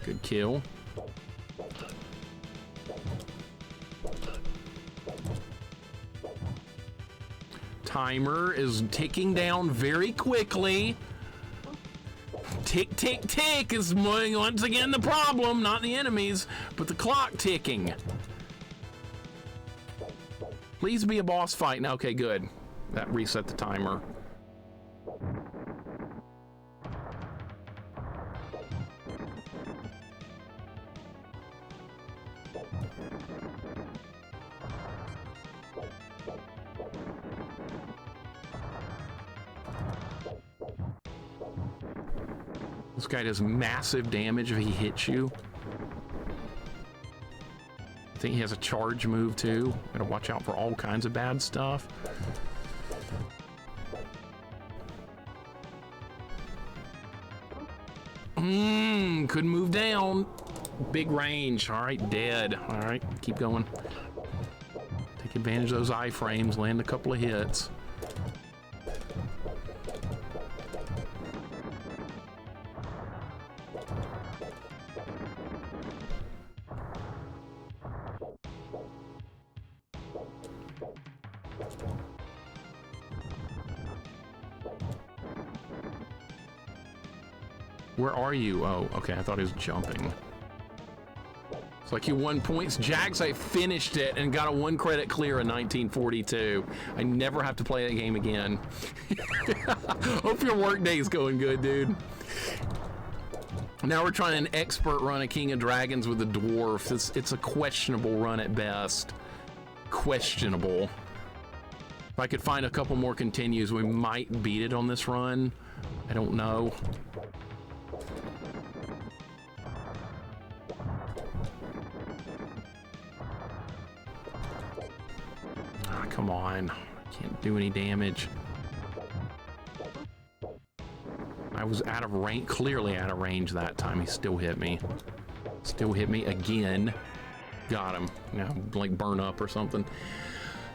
Good kill. Timer is ticking down very quickly. Tick, tick, tick is once again the problem, not the enemies, but the clock ticking. Please be a boss fight. Now, okay, good. That reset the timer. This guy does massive damage if he hits you. I think he has a charge move too. Gotta watch out for all kinds of bad stuff. Couldn't move down. Big range. All right, dead. All right, keep going. Take advantage of those iframes, land a couple of hits. Where are you? Oh, okay, I thought he was jumping. It's like you won points. Jags, I finished it and got a 1 credit clear in 1942. I never have to play that game again. Hope your work day's going good, dude. Now we're trying an expert run of King of Dragons with the Dwarf. It's a questionable run at best. Questionable. If I could find a couple more continues, we might beat it on this run. I don't know. Come on, can't do any damage. I was out of range, clearly out of range that time. He still hit me. Still hit me again. Got him. Now, like burn up or something.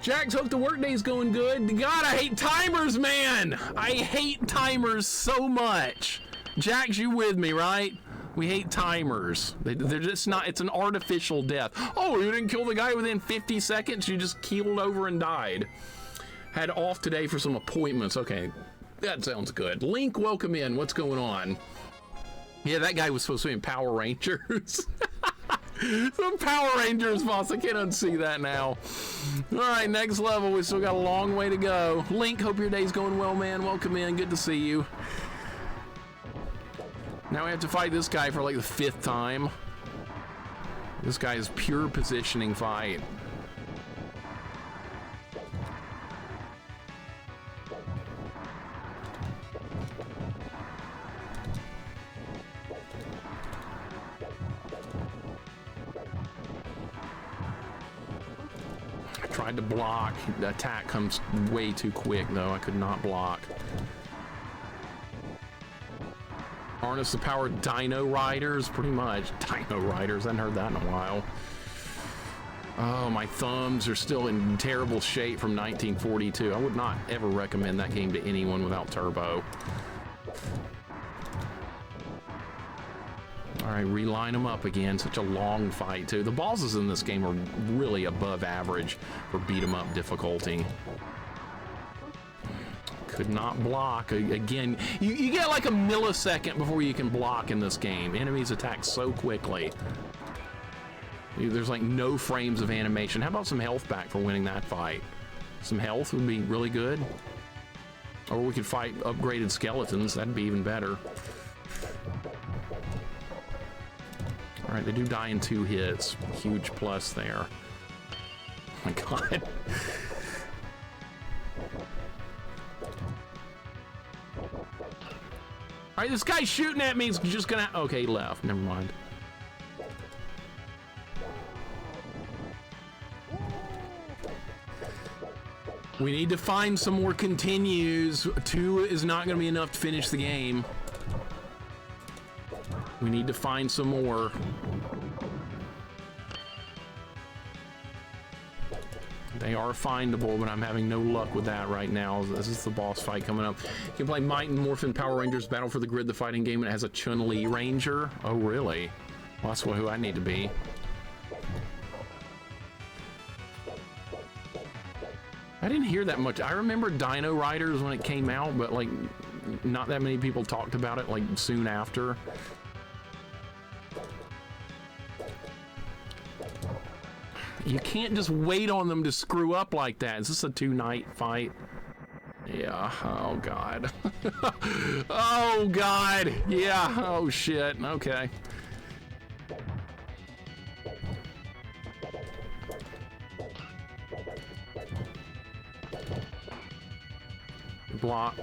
Jax, hope the workday's going good. God, I hate timers, man. I hate timers so much. Jax, you with me, right? We hate timers. They're just not, it's an artificial death. Oh, you didn't kill the guy within 50 seconds? You just keeled over and died. Had off today for some appointments. Okay, that sounds good. Link, welcome in. What's going on? Yeah, that guy was supposed to be in Power Rangers. Some Power Rangers, boss. I can't unsee that now. All right, next level. We still got a long way to go. Link, hope your day's going well, man. Welcome in. Good to see you. Now we have to fight this guy for like the 5th time. This guy is pure positioning fight. I tried to block. The attack comes way too quick though. I could not block. Harness the power of Dino Riders, pretty much. Dino Riders, I hadn't heard that in a while. Oh, my thumbs are still in terrible shape from 1942. I would not ever recommend that game to anyone without turbo. All right, reline them up again. Such a long fight, too. The bosses in this game are really above average for beat 'em up difficulty. Could not block. Again, you get like a millisecond before you can block in this game. Enemies attack so quickly. There's like no frames of animation. How about some health back for winning that fight? Some health would be really good. Or we could fight upgraded skeletons. That'd be even better. All right, they do die in 2 hits. Huge plus there. Oh my God. All right, this guy's shooting at me. He's just gonna... Okay, he left. Never mind. We need to find some more continues. 2 is not gonna be enough to finish the game. We need to find some more. They are findable, but I'm having no luck with that right now. This is the boss fight coming up. You can play Might and Morphin Power Rangers Battle for the Grid, the fighting game, and it has a Chun-Li Ranger. Oh, really? Well, that's who I need to be. I didn't hear that much. I remember Dino Riders when it came out, but like not that many people talked about it like soon after. You can't just wait on them to screw up like that. Is this a 2-night fight? Yeah. Oh, God. Oh, God. Yeah. Oh, shit. Okay. Block.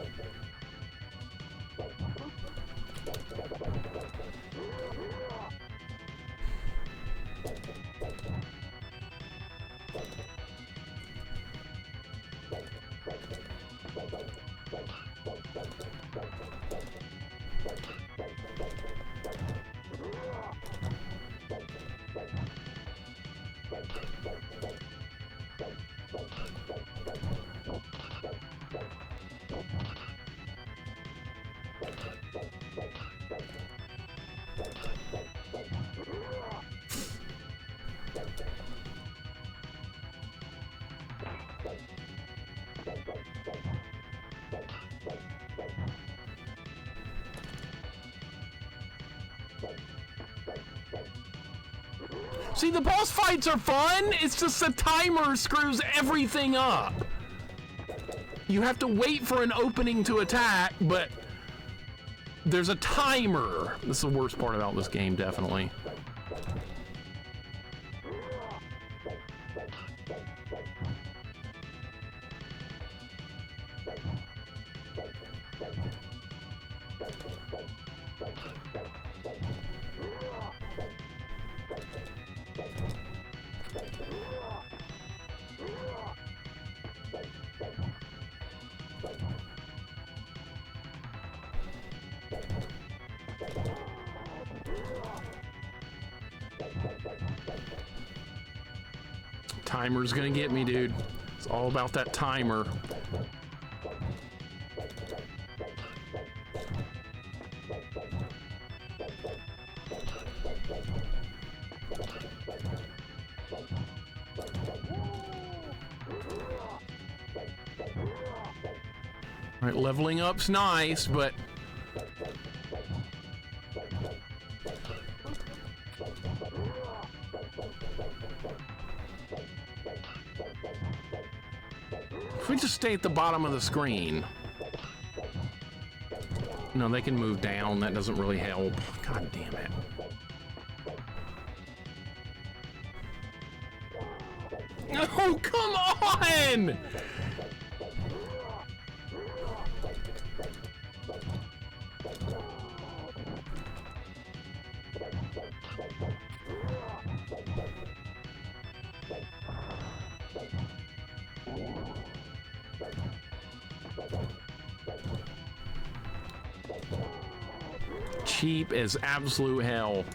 See, the boss fights are fun. It's just the timer screws everything up. You have to wait for an opening to attack, but there's a timer. This is the worst part about this game, definitely. Timer's gonna get me, dude. It's all about that timer. All right, leveling up's nice, but if we just stay at the bottom of the screen. No, they can move down. That doesn't really help. God damn it. Oh, come on! Cheap as absolute hell.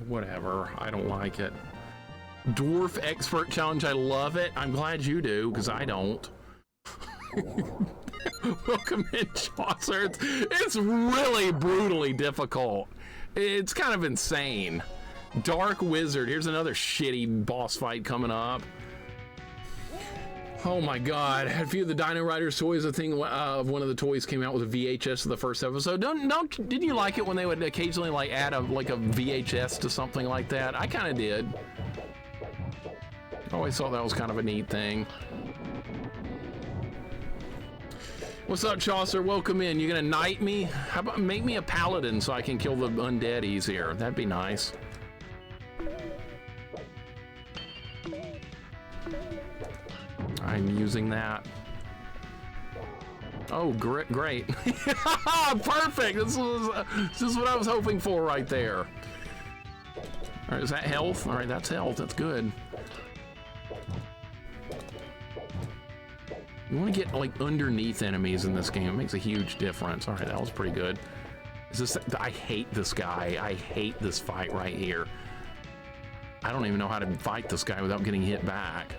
Whatever, I don't like it. Dwarf Expert Challenge, I love it. I'm glad you do, because I don't. Welcome in, Chaucer. It's really brutally difficult. It's kind of insane. Dark Wizard. Here's another shitty boss fight coming up. Oh my God! A few of the Dino Riders toys. I think one of the toys came out with a VHS of the first episode. Didn't you like it when they would occasionally like add a VHS to something like that? I kind of did. I always thought that was kind of a neat thing. What's up, Chaucer? Welcome in. You gonna knight me? How about make me a paladin so I can kill the undead easier? That'd be nice. I'm using that. Oh, great. Perfect. This is what I was hoping for right there. All right, is that health? All right, that's health. That's good. You want to get like underneath enemies in this game. It makes a huge difference. All right, that was pretty good. Is this? I hate this guy. I hate this fight right here. I don't even know how to fight this guy without getting hit back.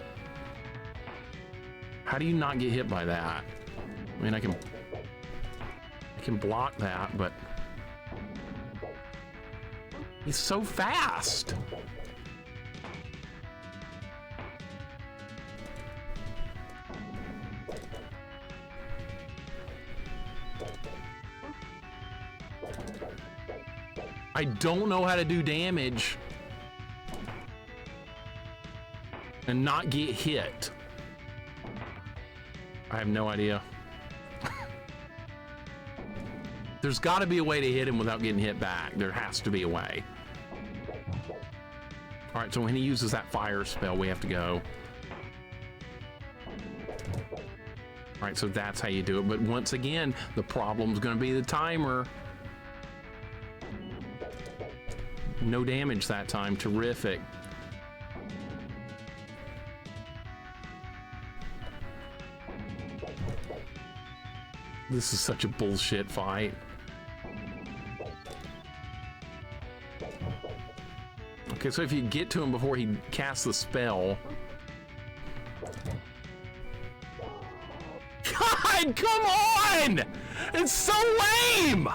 How do you not get hit by that? I mean, I can block that, but he's so fast. I don't know how to do damage and not get hit. I have no idea. There's got to be a way to hit him without getting hit back. There has to be a way. All right, so when he uses that fire spell, we have to go. All right, so that's how you do it. But once again, the problem's going to be the timer. No damage that time. Terrific. This is such a bullshit fight. Okay, so if you get to him before he casts the spell... God, come on! It's so lame!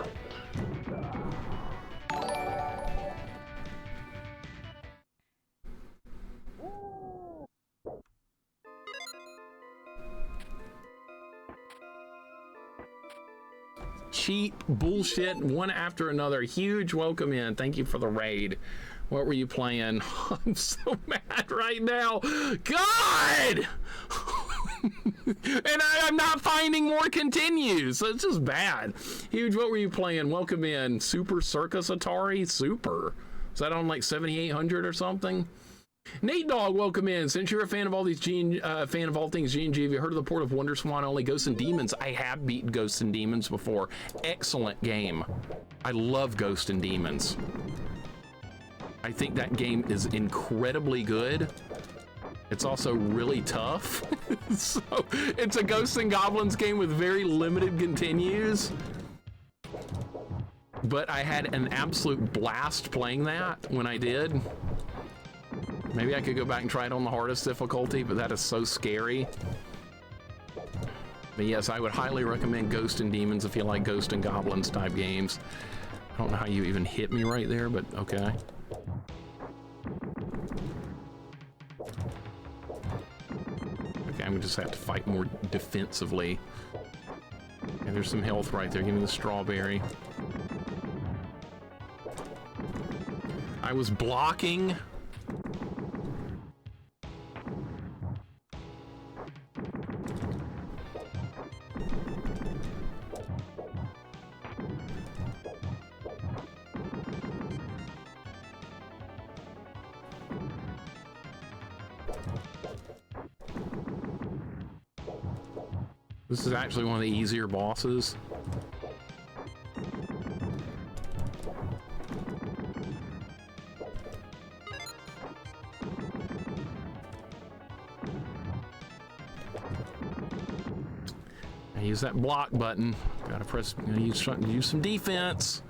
Cheap bullshit, one after another. Huge welcome in. Thank you for the raid. What were you playing? I'm so mad right now. God! And I'm not finding more continues. So it's just bad. Huge, what were you playing? Welcome in. Super Circus Atari? Super. Is that on like 7800 or something? Nate Dogg, welcome in. Since you're a fan of all these fan of all things G&G, have you heard of the port of Wonder Swan only Ghosts and Demons? I have beaten Ghosts and Demons before. Excellent game. I love Ghosts and Demons. I think that game is incredibly good. It's also really tough. So it's a Ghosts and Goblins game with very limited continues. But I had an absolute blast playing that when I did. Maybe I could go back and try it on the hardest difficulty, but that is so scary. But yes, I would highly recommend Ghosts and Demons if you like Ghosts and Goblins type games. I don't know how you even hit me right there, but okay. Okay, I'm gonna just have to fight more defensively. And there's some health right there. Give me the strawberry. I was blocking. This is actually one of the easier bosses. I use that block button. Gotta press, use some defense.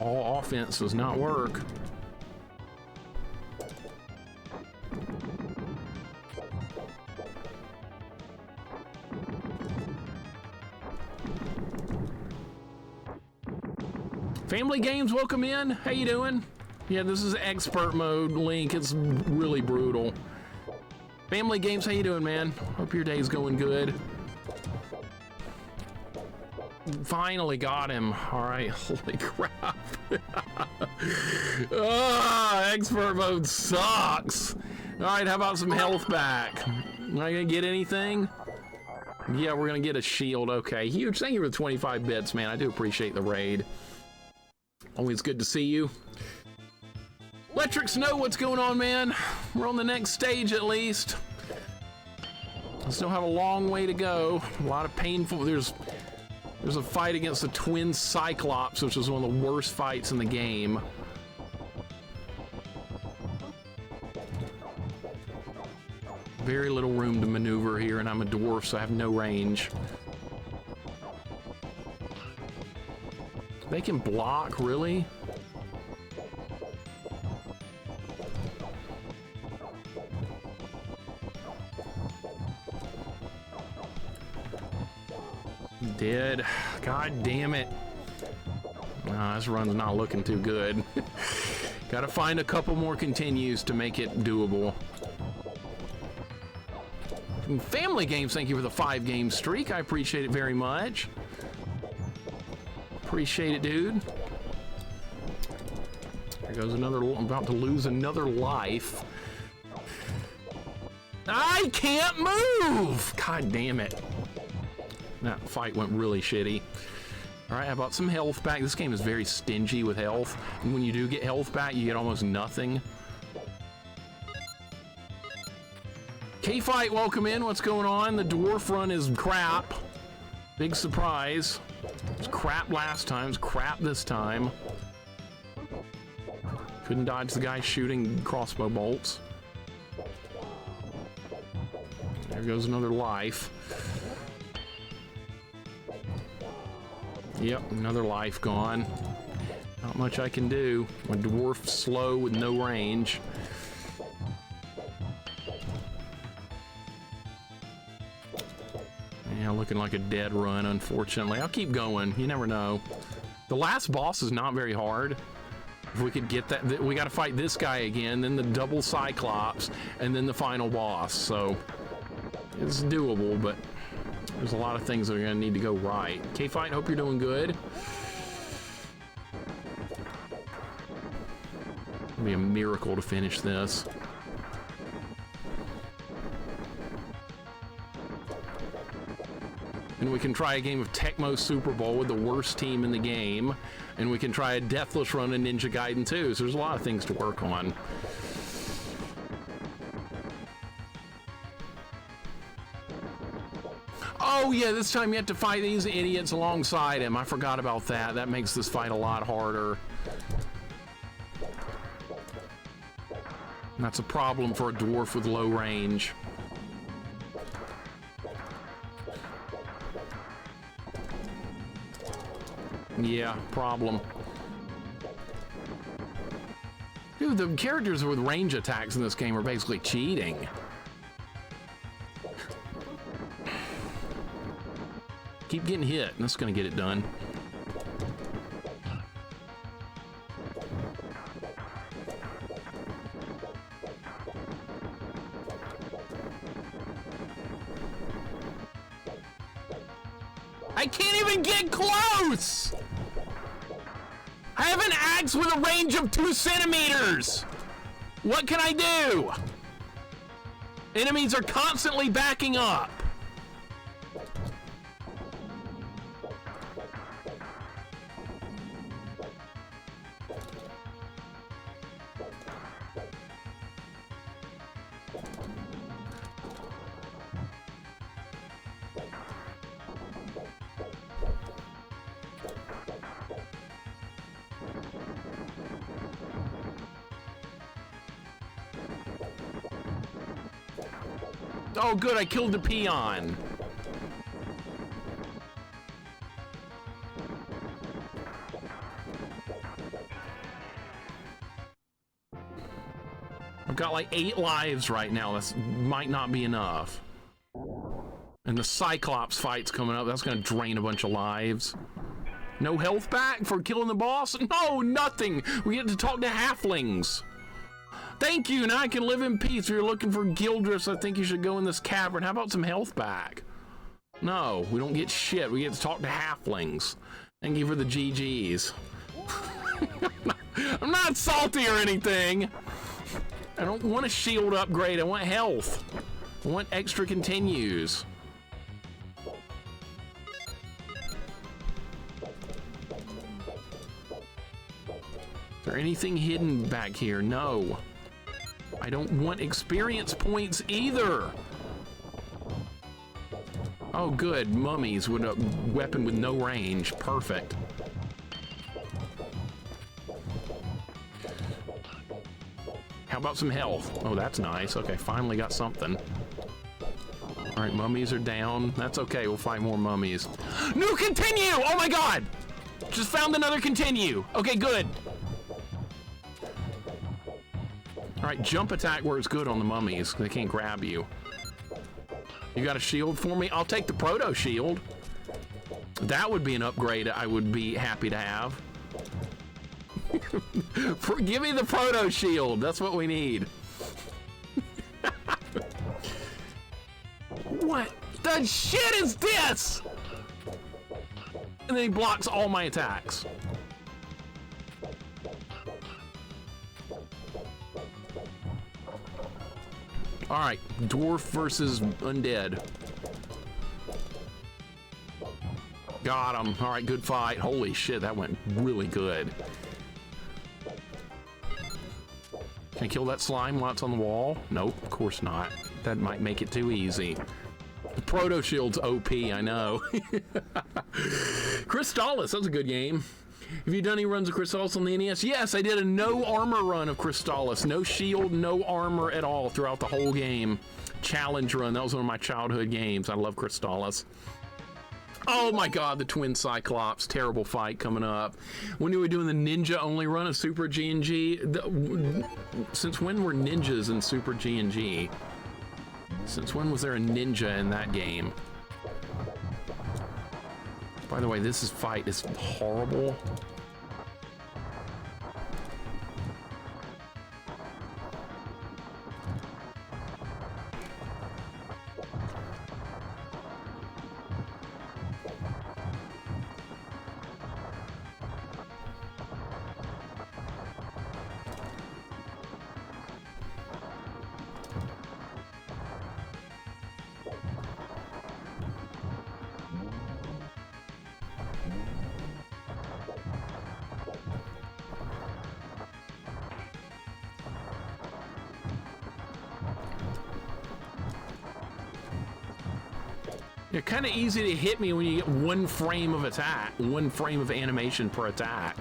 All offense does not work. Family Games, welcome in. How you doing? Yeah, this is expert mode, Link. It's really brutal. Family Games, how you doing, man? Hope your day's going good. Finally got him. All right, holy crap. Expert mode sucks. All right, how about some health back? Am I gonna get anything? Yeah, we're gonna get a shield. Okay, huge. Thank you for the 25 bits, man. I do appreciate the raid. Always good to see you. Electric Snow, what's going on, man? We're on the next stage at least. I still have a long way to go. A lot of painful. There's a fight against the twin Cyclops, which is one of the worst fights in the game. Very little room to maneuver here, and I'm a dwarf, so I have no range. They can block, really? Dead. God damn it. Nah, this run's not looking too good. Gotta find a couple more continues to make it doable. Family Games, thank you for the 5-game streak. I appreciate it very much. Appreciate it, dude. There goes another. I'm about to lose another life. I can't move! God damn it. That fight went really shitty. All right, how about some health back? This game is very stingy with health. And when you do get health back, you get almost nothing. K-Fight, welcome in. What's going on? The dwarf run is crap. Big surprise. It was crap last time. It's crap this time. Couldn't dodge the guy shooting crossbow bolts. There goes another life. Yep, another life gone. Not much I can do. My dwarf slow with no range. Yeah, looking like a dead run, unfortunately. I'll keep going. You never know. The last boss is not very hard. If we could get that, we got to fight this guy again, then the double Cyclops, and then the final boss. So it's doable, but there's a lot of things that are going to need to go right. K-Fight, hope you're doing good. It'll be a miracle to finish this. And we can try a game of Tecmo Super Bowl with the worst team in the game. And we can try a Deathless run in Ninja Gaiden 2. So there's a lot of things to work on. Oh yeah, this time you have to fight these idiots alongside him. I forgot about that. That makes this fight a lot harder. And that's a problem for a dwarf with low range. Yeah, problem. Dude, the characters with range attacks in this game are basically cheating. Keep getting hit, and that's gonna get it done. I can't even get close! I have an axe with a range of 2 centimeters! What can I do? Enemies are constantly backing up. Oh good, I killed the peon. I've got like 8 lives right now. That might not be enough. And the Cyclops fight's coming up. That's gonna drain a bunch of lives. No health back for killing the boss? No, nothing. We get to talk to halflings. Thank you. Now I can live in peace. If you're looking for Gildress, I think you should go in this cavern. How about some health back? No, we don't get shit. We get to talk to halflings. Thank you for the GGs. I'm not salty or anything. I don't want a shield upgrade. I want health. I want extra continues. Is there anything hidden back here? No. I don't want experience points either. Oh, good. Mummies with a weapon with no range. Perfect. How about some health? Oh, that's nice. Okay, finally got something. All right, mummies are down. That's okay. We'll fight more mummies. New continue! Oh my god! Just found another continue. Okay, good. All right, jump attack works good on the mummies. They can't grab you. You got a shield for me? I'll take the proto shield. That would be an upgrade I would be happy to have. Give me the proto shield. That's what we need. What the shit is this? And then he blocks all my attacks. All right, dwarf versus undead. Got him. All right, good fight. Holy shit, that went really good. Can I kill that slime while it's on the wall? Nope, of course not. That might make it too easy. The proto shield's OP, I know. Crystallis, that's a good game. Have you done any runs of Crystallis on the NES? Yes, I did a no armor run of Crystallis. No shield, no armor at all throughout the whole game. Challenge run, that was one of my childhood games. I love Crystallis. Oh my god, the Twin Cyclops, terrible fight coming up. When are we doing the ninja only run of Super G&G? Since when were ninjas in Super G&G? Since when was there a ninja in that game? By the way, this fight is horrible. They're kind of easy to hit me when you get one frame of attack, one frame of animation per attack.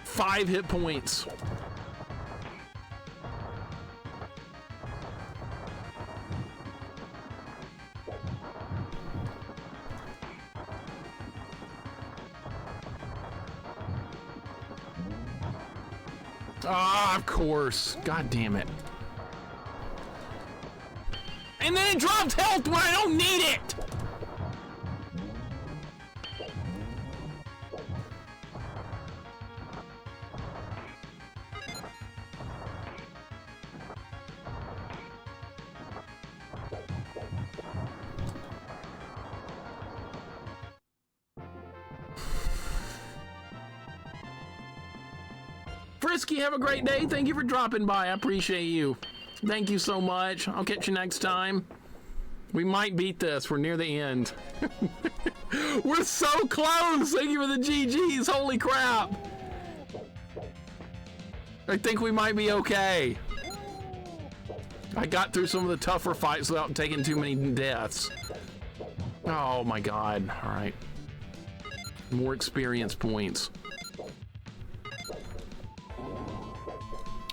Five hit points. Ah, of course. God damn it. And then it drops health when I don't need it! Frisky, have a great day. Thank you for dropping by. I appreciate you. Thank you so much. I'll catch you next time. We might beat this. We're near the end. We're so close. Thank you for the GGs. Holy crap. I think we might be okay. I got through some of the tougher fights without taking too many deaths. Oh my god. All right. More experience points.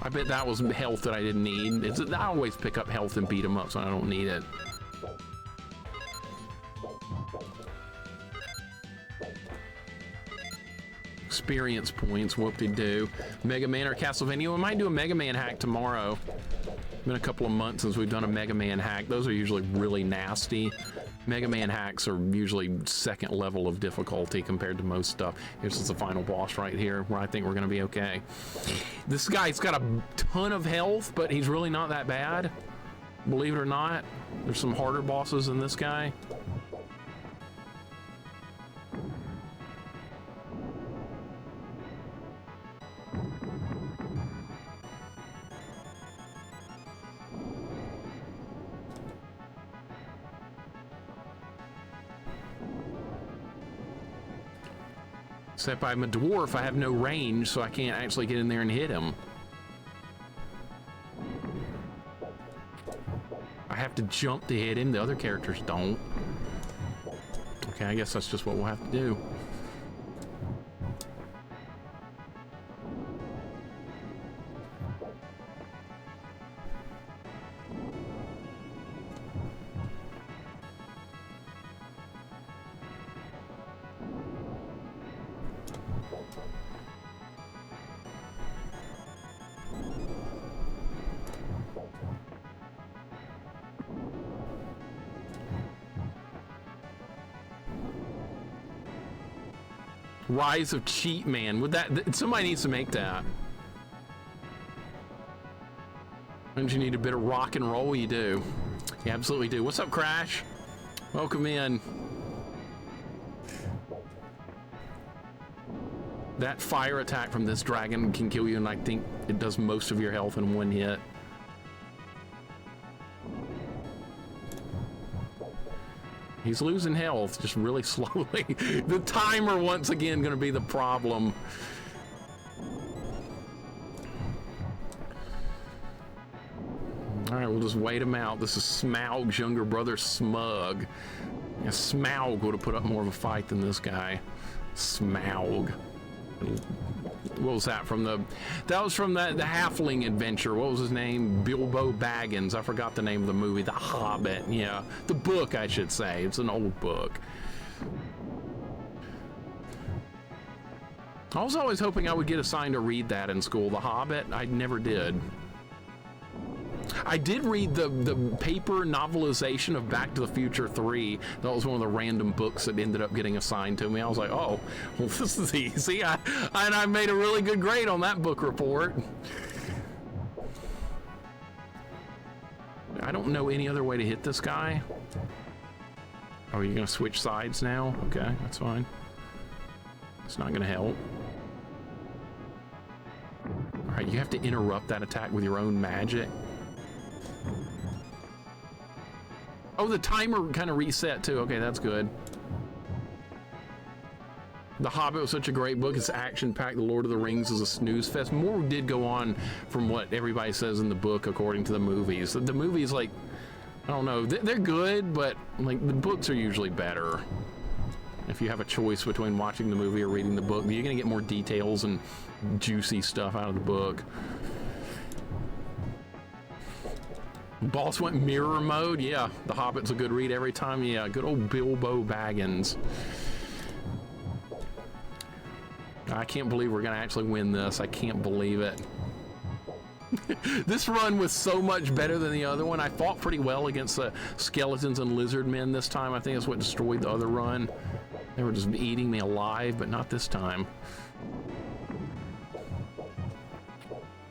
I bet that was health that I didn't need. I always pick up health and beat them up, so I don't need it. Experience points, whoop-de-doo. Mega Man or Castlevania. We might do a Mega Man hack tomorrow. It's been a couple of months since we've done a Mega Man hack. Those are usually really nasty. Mega Man hacks are usually second level of difficulty compared to most stuff. This is the final boss right here, where I think we're gonna be okay. This guy's got a ton of health, but he's really not that bad. Believe it or not, there's some harder bosses than this guy. Except I'm a dwarf, I have no range, so I can't actually get in there and hit him. I have to jump to hit him, the other characters don't. Okay, I guess that's just what we'll have to do. Rise of Cheat Man. Would that somebody needs to make that? Don't you need a bit of rock and roll? You do. You absolutely do. What's up, Crash? Welcome in. That fire attack from this dragon can kill you, and I think it does most of your health in one hit. He's losing health just really slowly. The timer once again gonna be the problem. All right, we'll just wait him out. This is Smaug's younger brother, Smug. Yeah, Smaug would have put up more of a fight than this guy. Smaug. What was that from the? That was from the Halfling adventure. What was his name? Bilbo Baggins. I forgot the name of the movie. The Hobbit. Yeah, the book, I should say. It's an old book. I was always hoping I would get assigned to read that in school. The Hobbit. I never did. I did read the paper novelization of Back to the Future 3. That was one of the random books that ended up getting assigned to me. I was like, oh, well, this is easy. And I made a really good grade on that book report. I don't know any other way to hit this guy. Oh, are you going to switch sides now? Okay, that's fine. It's not going to help. All right, you have to interrupt that attack with your own magic. Oh, the timer kind of reset too. Okay, that's good. The Hobbit was such a great book. It's action-packed. The Lord of the Rings is a snooze fest. More did go on from what everybody says in the book, according to the movies. The movies, like, I don't know, they're good, but like the books are usually better. If you have a choice between watching the movie or reading the book, you're gonna get more details and juicy stuff out of the book. Boss went mirror mode. Yeah, The Hobbit's a good read every time. Yeah, good old Bilbo Baggins. I can't believe we're gonna actually win this. I can't believe it. This run was so much better than the other one. I fought pretty well against the skeletons and lizard men this time. I think that's what destroyed the other run. They were just eating me alive, but not this time.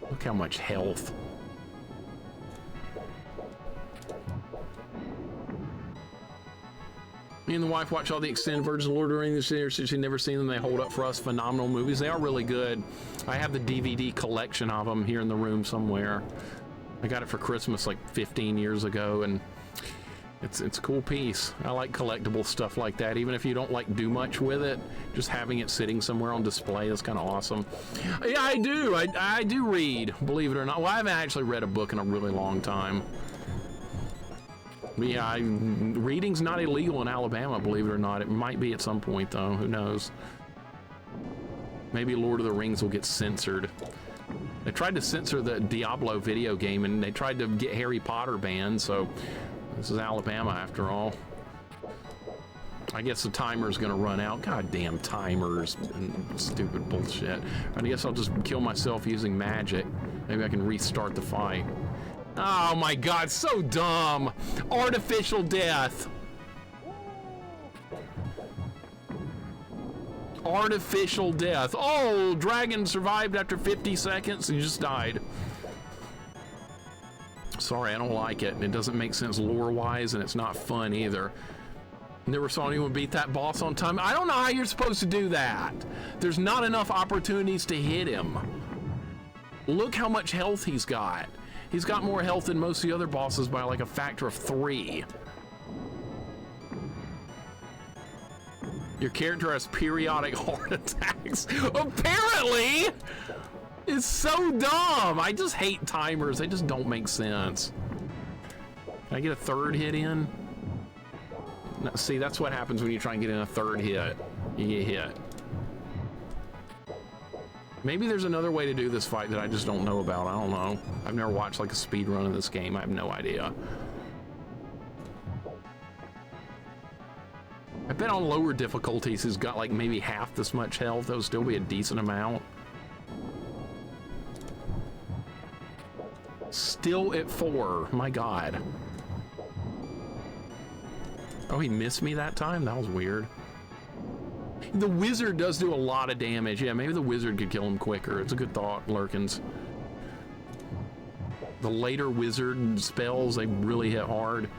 Look how much health. Me and the wife watch all the extended versions of Lord of the Rings this year since she'd never seen them. They hold up for us. Phenomenal movies. They are really good. I have the DVD collection of them here in the room somewhere. I got it for Christmas like 15 years ago, and it's a cool piece. I like collectible stuff like that, even if you don't like do much with it. Just having it sitting somewhere on display is kind of awesome. Yeah, I do. I do read, believe it or not. Well, I haven't actually read a book in a really long time. Yeah, reading's not illegal in Alabama, believe it or not. It might be at some point, though. Who knows? Maybe Lord of the Rings will get censored. They tried to censor the Diablo video game, and they tried to get Harry Potter banned, so this is Alabama after all. I guess the timer's gonna run out. Goddamn timers and stupid bullshit. I guess I'll just kill myself using magic. Maybe I can restart the fight. Oh my god, so dumb! Artificial death! Artificial death. Oh, dragon survived after 50 seconds and just died. Sorry, I don't like it. It doesn't make sense lore-wise, and it's not fun either. Never saw anyone beat that boss on time. I don't know how you're supposed to do that. There's not enough opportunities to hit him. Look how much health he's got. He's got more health than most of the other bosses by like a factor of 3. Your character has periodic heart attacks. Apparently! It's so dumb. I just hate timers. They just don't make sense. Can I get a third hit in? No, see, that's what happens when you try and get in a third hit. You get hit. Maybe there's another way to do this fight that I just don't know about. I don't know. I've never watched like a speed run of this game. I have no idea. I bet on lower difficulties he's got like maybe half this much health. That would still be a decent amount. Still at 4. My god. Oh, he missed me that time? That was weird. The wizard does do a lot of damage. Yeah, maybe the wizard could kill him quicker. It's a good thought, Lurkins. The later wizard spells, they really hit hard.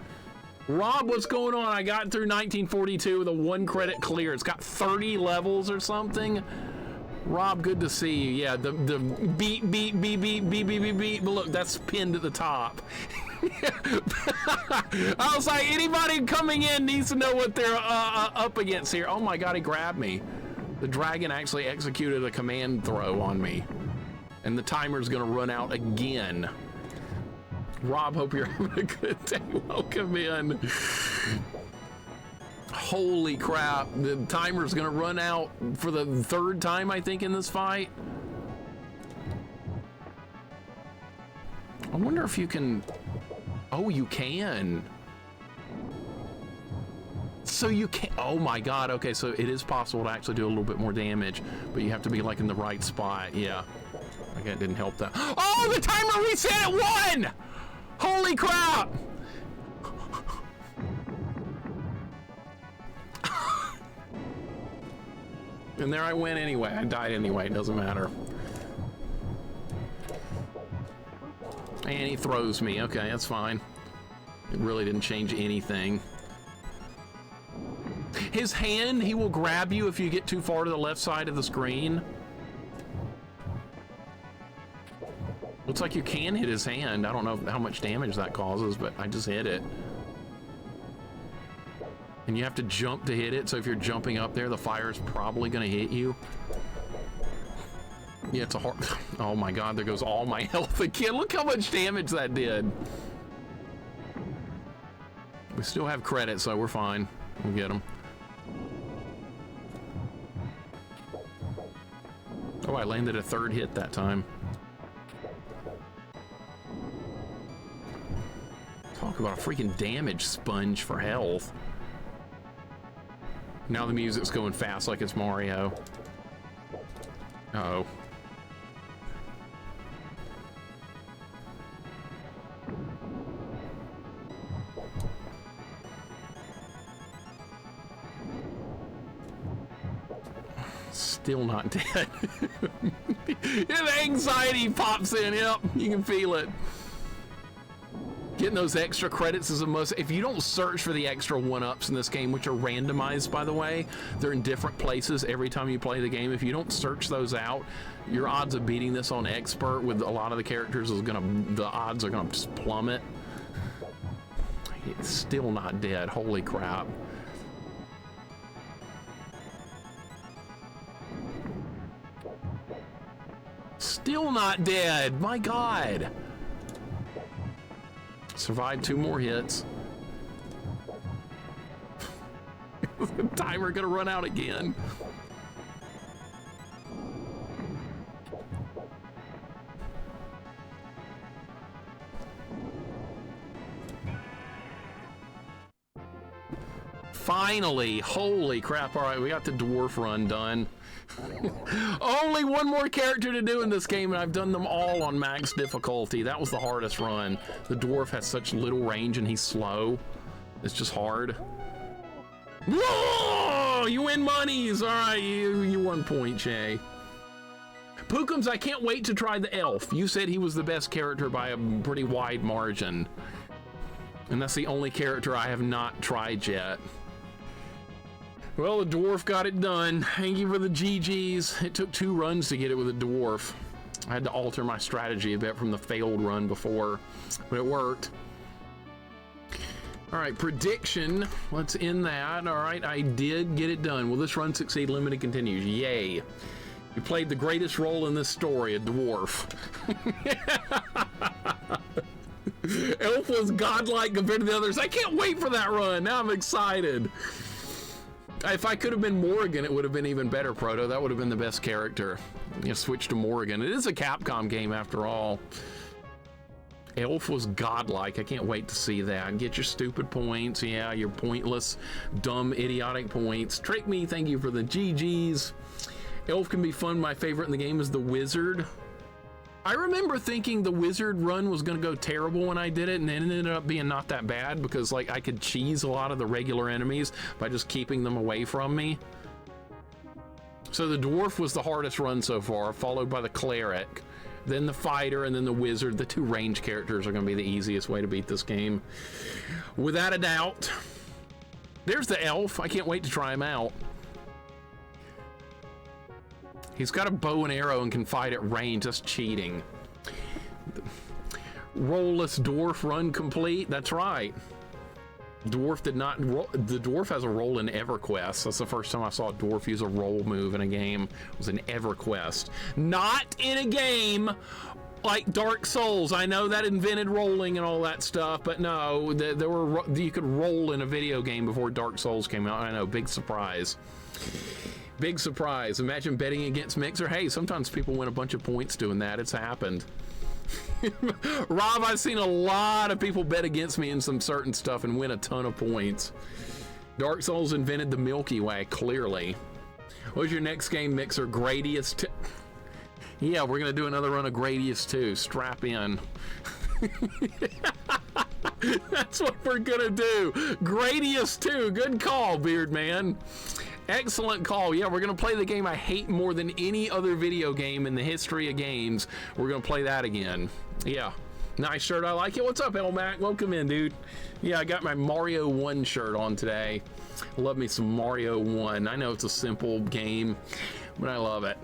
Rob, what's going on? I got through 1942 with a 1 credit clear. It's got 30 levels or something. Rob, good to see you. Yeah, the beep, beep, beep, beep, beep, beep, beep, beep. But look, that's pinned at the top. I was like, anybody coming in needs to know what they're up against here. Oh my god, he grabbed me. The dragon actually executed a command throw on me. And the timer's gonna run out again. Rob, hope you're having a good day. Welcome in. Holy crap, the timer's gonna run out for the 3rd time, I think, in this fight. I wonder if you can... Oh, you can. So you can... Oh my god, okay, so it is possible to actually do a little bit more damage, but you have to be like in the right spot, yeah. Okay, it didn't help that. Oh, the timer reset at 1! Holy crap! And there I went anyway. I died anyway. It doesn't matter. And he throws me. Okay, that's fine. It really didn't change anything. His hand, he will grab you if you get too far to the left side of the screen. Looks like you can hit his hand. I don't know how much damage that causes, but I just hit it. And you have to jump to hit it, so if you're jumping up there, the fire is probably gonna hit you. Yeah, it's a hard... Oh my god, there goes all my health again. Look how much damage that did. We still have credit, so we're fine. We'll get them. Oh, I landed a 3rd hit that time. Talk about a freaking damage sponge for health. Now the music's going fast like it's Mario. Uh-oh. Still not dead. The anxiety pops in, yep, you can feel it. Getting those extra credits is a must. If you don't search for the extra 1-ups in this game, which are randomized, by the way, they're in different places every time you play the game. If you don't search those out, your odds of beating this on expert with a lot of the characters is the odds are gonna just plummet. It's still not dead. Holy crap. Still not dead. My god. Survived 2 more hits. Timer gonna run out again. Finally, holy crap. All right, we got the dwarf run done. Only one more character to do in this game, and I've done them all on max difficulty. That was the hardest run. The dwarf has such little range and he's slow. It's just hard. Whoa! You win monies! All right, you 1 point, Shay. Pookums, I can't wait to try the elf. You said he was the best character by a pretty wide margin. And that's the only character I have not tried yet. Well, the dwarf got it done. Thank you for the GGs. It took 2 runs to get it with a dwarf. I had to alter my strategy a bit from the failed run before, but it worked. All right, prediction. Let's end that. All right, I did get it done. Will this run succeed? Limited continues. Yay. You played the greatest role in this story, a dwarf. Elf was godlike compared to the others. I can't wait for that run. Now I'm excited. If I could have been Morrigan, it would have been even better, Proto. That would have been the best character. You know, switch to Morrigan. It is a Capcom game after all. Elf was godlike. I can't wait to see that. Get your stupid points. Yeah, your pointless, dumb, idiotic points. Trick Me, thank you for the GGs. Elf can be fun. My favorite in the game is the Wizard. I remember thinking the Wizard run was going to go terrible when I did it, and it ended up being not that bad because, like, I could cheese a lot of the regular enemies by just keeping them away from me. So the Dwarf was the hardest run so far, followed by the Cleric, then the Fighter, and then the Wizard. The 2 range characters are going to be the easiest way to beat this game, without a doubt. There's the Elf. I can't wait to try him out. He's got a bow and arrow and can fight at range. That's cheating. Rollless dwarf run complete. That's right. Dwarf did not roll. The dwarf has a roll in EverQuest. That's the first time I saw a dwarf use a roll move in a game. It was in EverQuest. Not in a game like Dark Souls. I know that invented rolling and all that stuff, but no, you could roll in a video game before Dark Souls came out. I know, big surprise. Big surprise. Imagine betting against Mixer. Hey, sometimes people win a bunch of points doing that. It's happened. Rob, I've seen a lot of people bet against me in some certain stuff and win a ton of points. Dark Souls invented the Milky Way, clearly. What's your next game, Mixer? Gradius 2? Yeah, we're going to do another run of Gradius 2. Strap in. That's what we're going to do. Gradius 2. Good call, Beard Man. Excellent call. Yeah, we're going to play the game I hate more than any other video game in the history of games. We're going to play that again. Yeah. Nice shirt. I like it. What's up, Elmac? Welcome in, dude. Yeah, I got my Mario 1 shirt on today. Love me some Mario 1. I know it's a simple game, but I love it.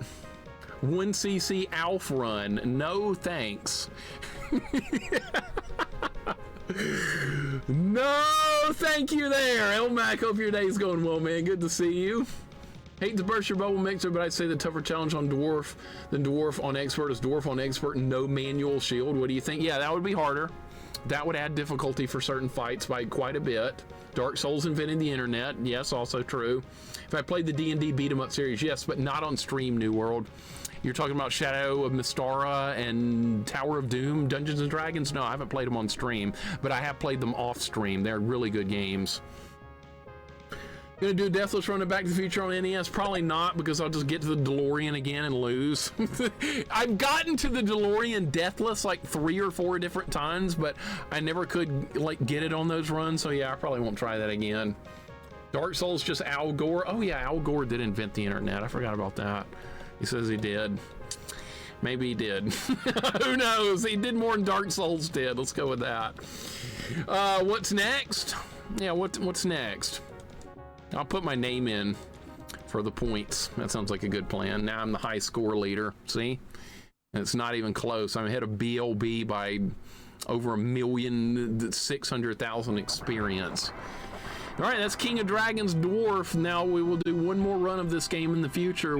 1cc Alf run. No thanks. No, thank you there. Elmac, hope your day's going well, man. Good to see you. Hate to burst your bubble, Mixer, but I'd say the tougher challenge on Dwarf than Dwarf on Expert is Dwarf on Expert and no manual shield. What do you think? Yeah, that would be harder. That would add difficulty for certain fights by quite a bit. Dark Souls invented the internet. Yes, also true. If I played the D&D beat 'em up series, yes, but not on stream, New World. You're talking about Shadow of Mystara and Tower of Doom, Dungeons and Dragons? No, I haven't played them on stream, but I have played them off stream. They're really good games. Gonna do a Deathless run of Back to the Future on NES? Probably not, because I'll just get to the DeLorean again and lose. I've gotten to the DeLorean Deathless like 3 or 4 different times, but I never could like get it on those runs, so yeah, I probably won't try that again. Dark Souls, just Al Gore. Oh yeah, Al Gore did invent the internet. I forgot about that. He says he did. Maybe he did. Who knows? He did more than Dark Souls did. Let's go with that. What's next? Yeah, what's next? I'll put my name in for the points. That sounds like a good plan. Now I'm the high score leader. See? And it's not even close. I'm ahead of BLB by over 1,600,000 experience. All right, that's King of Dragons Dwarf. Now we will do one more run of this game in the future.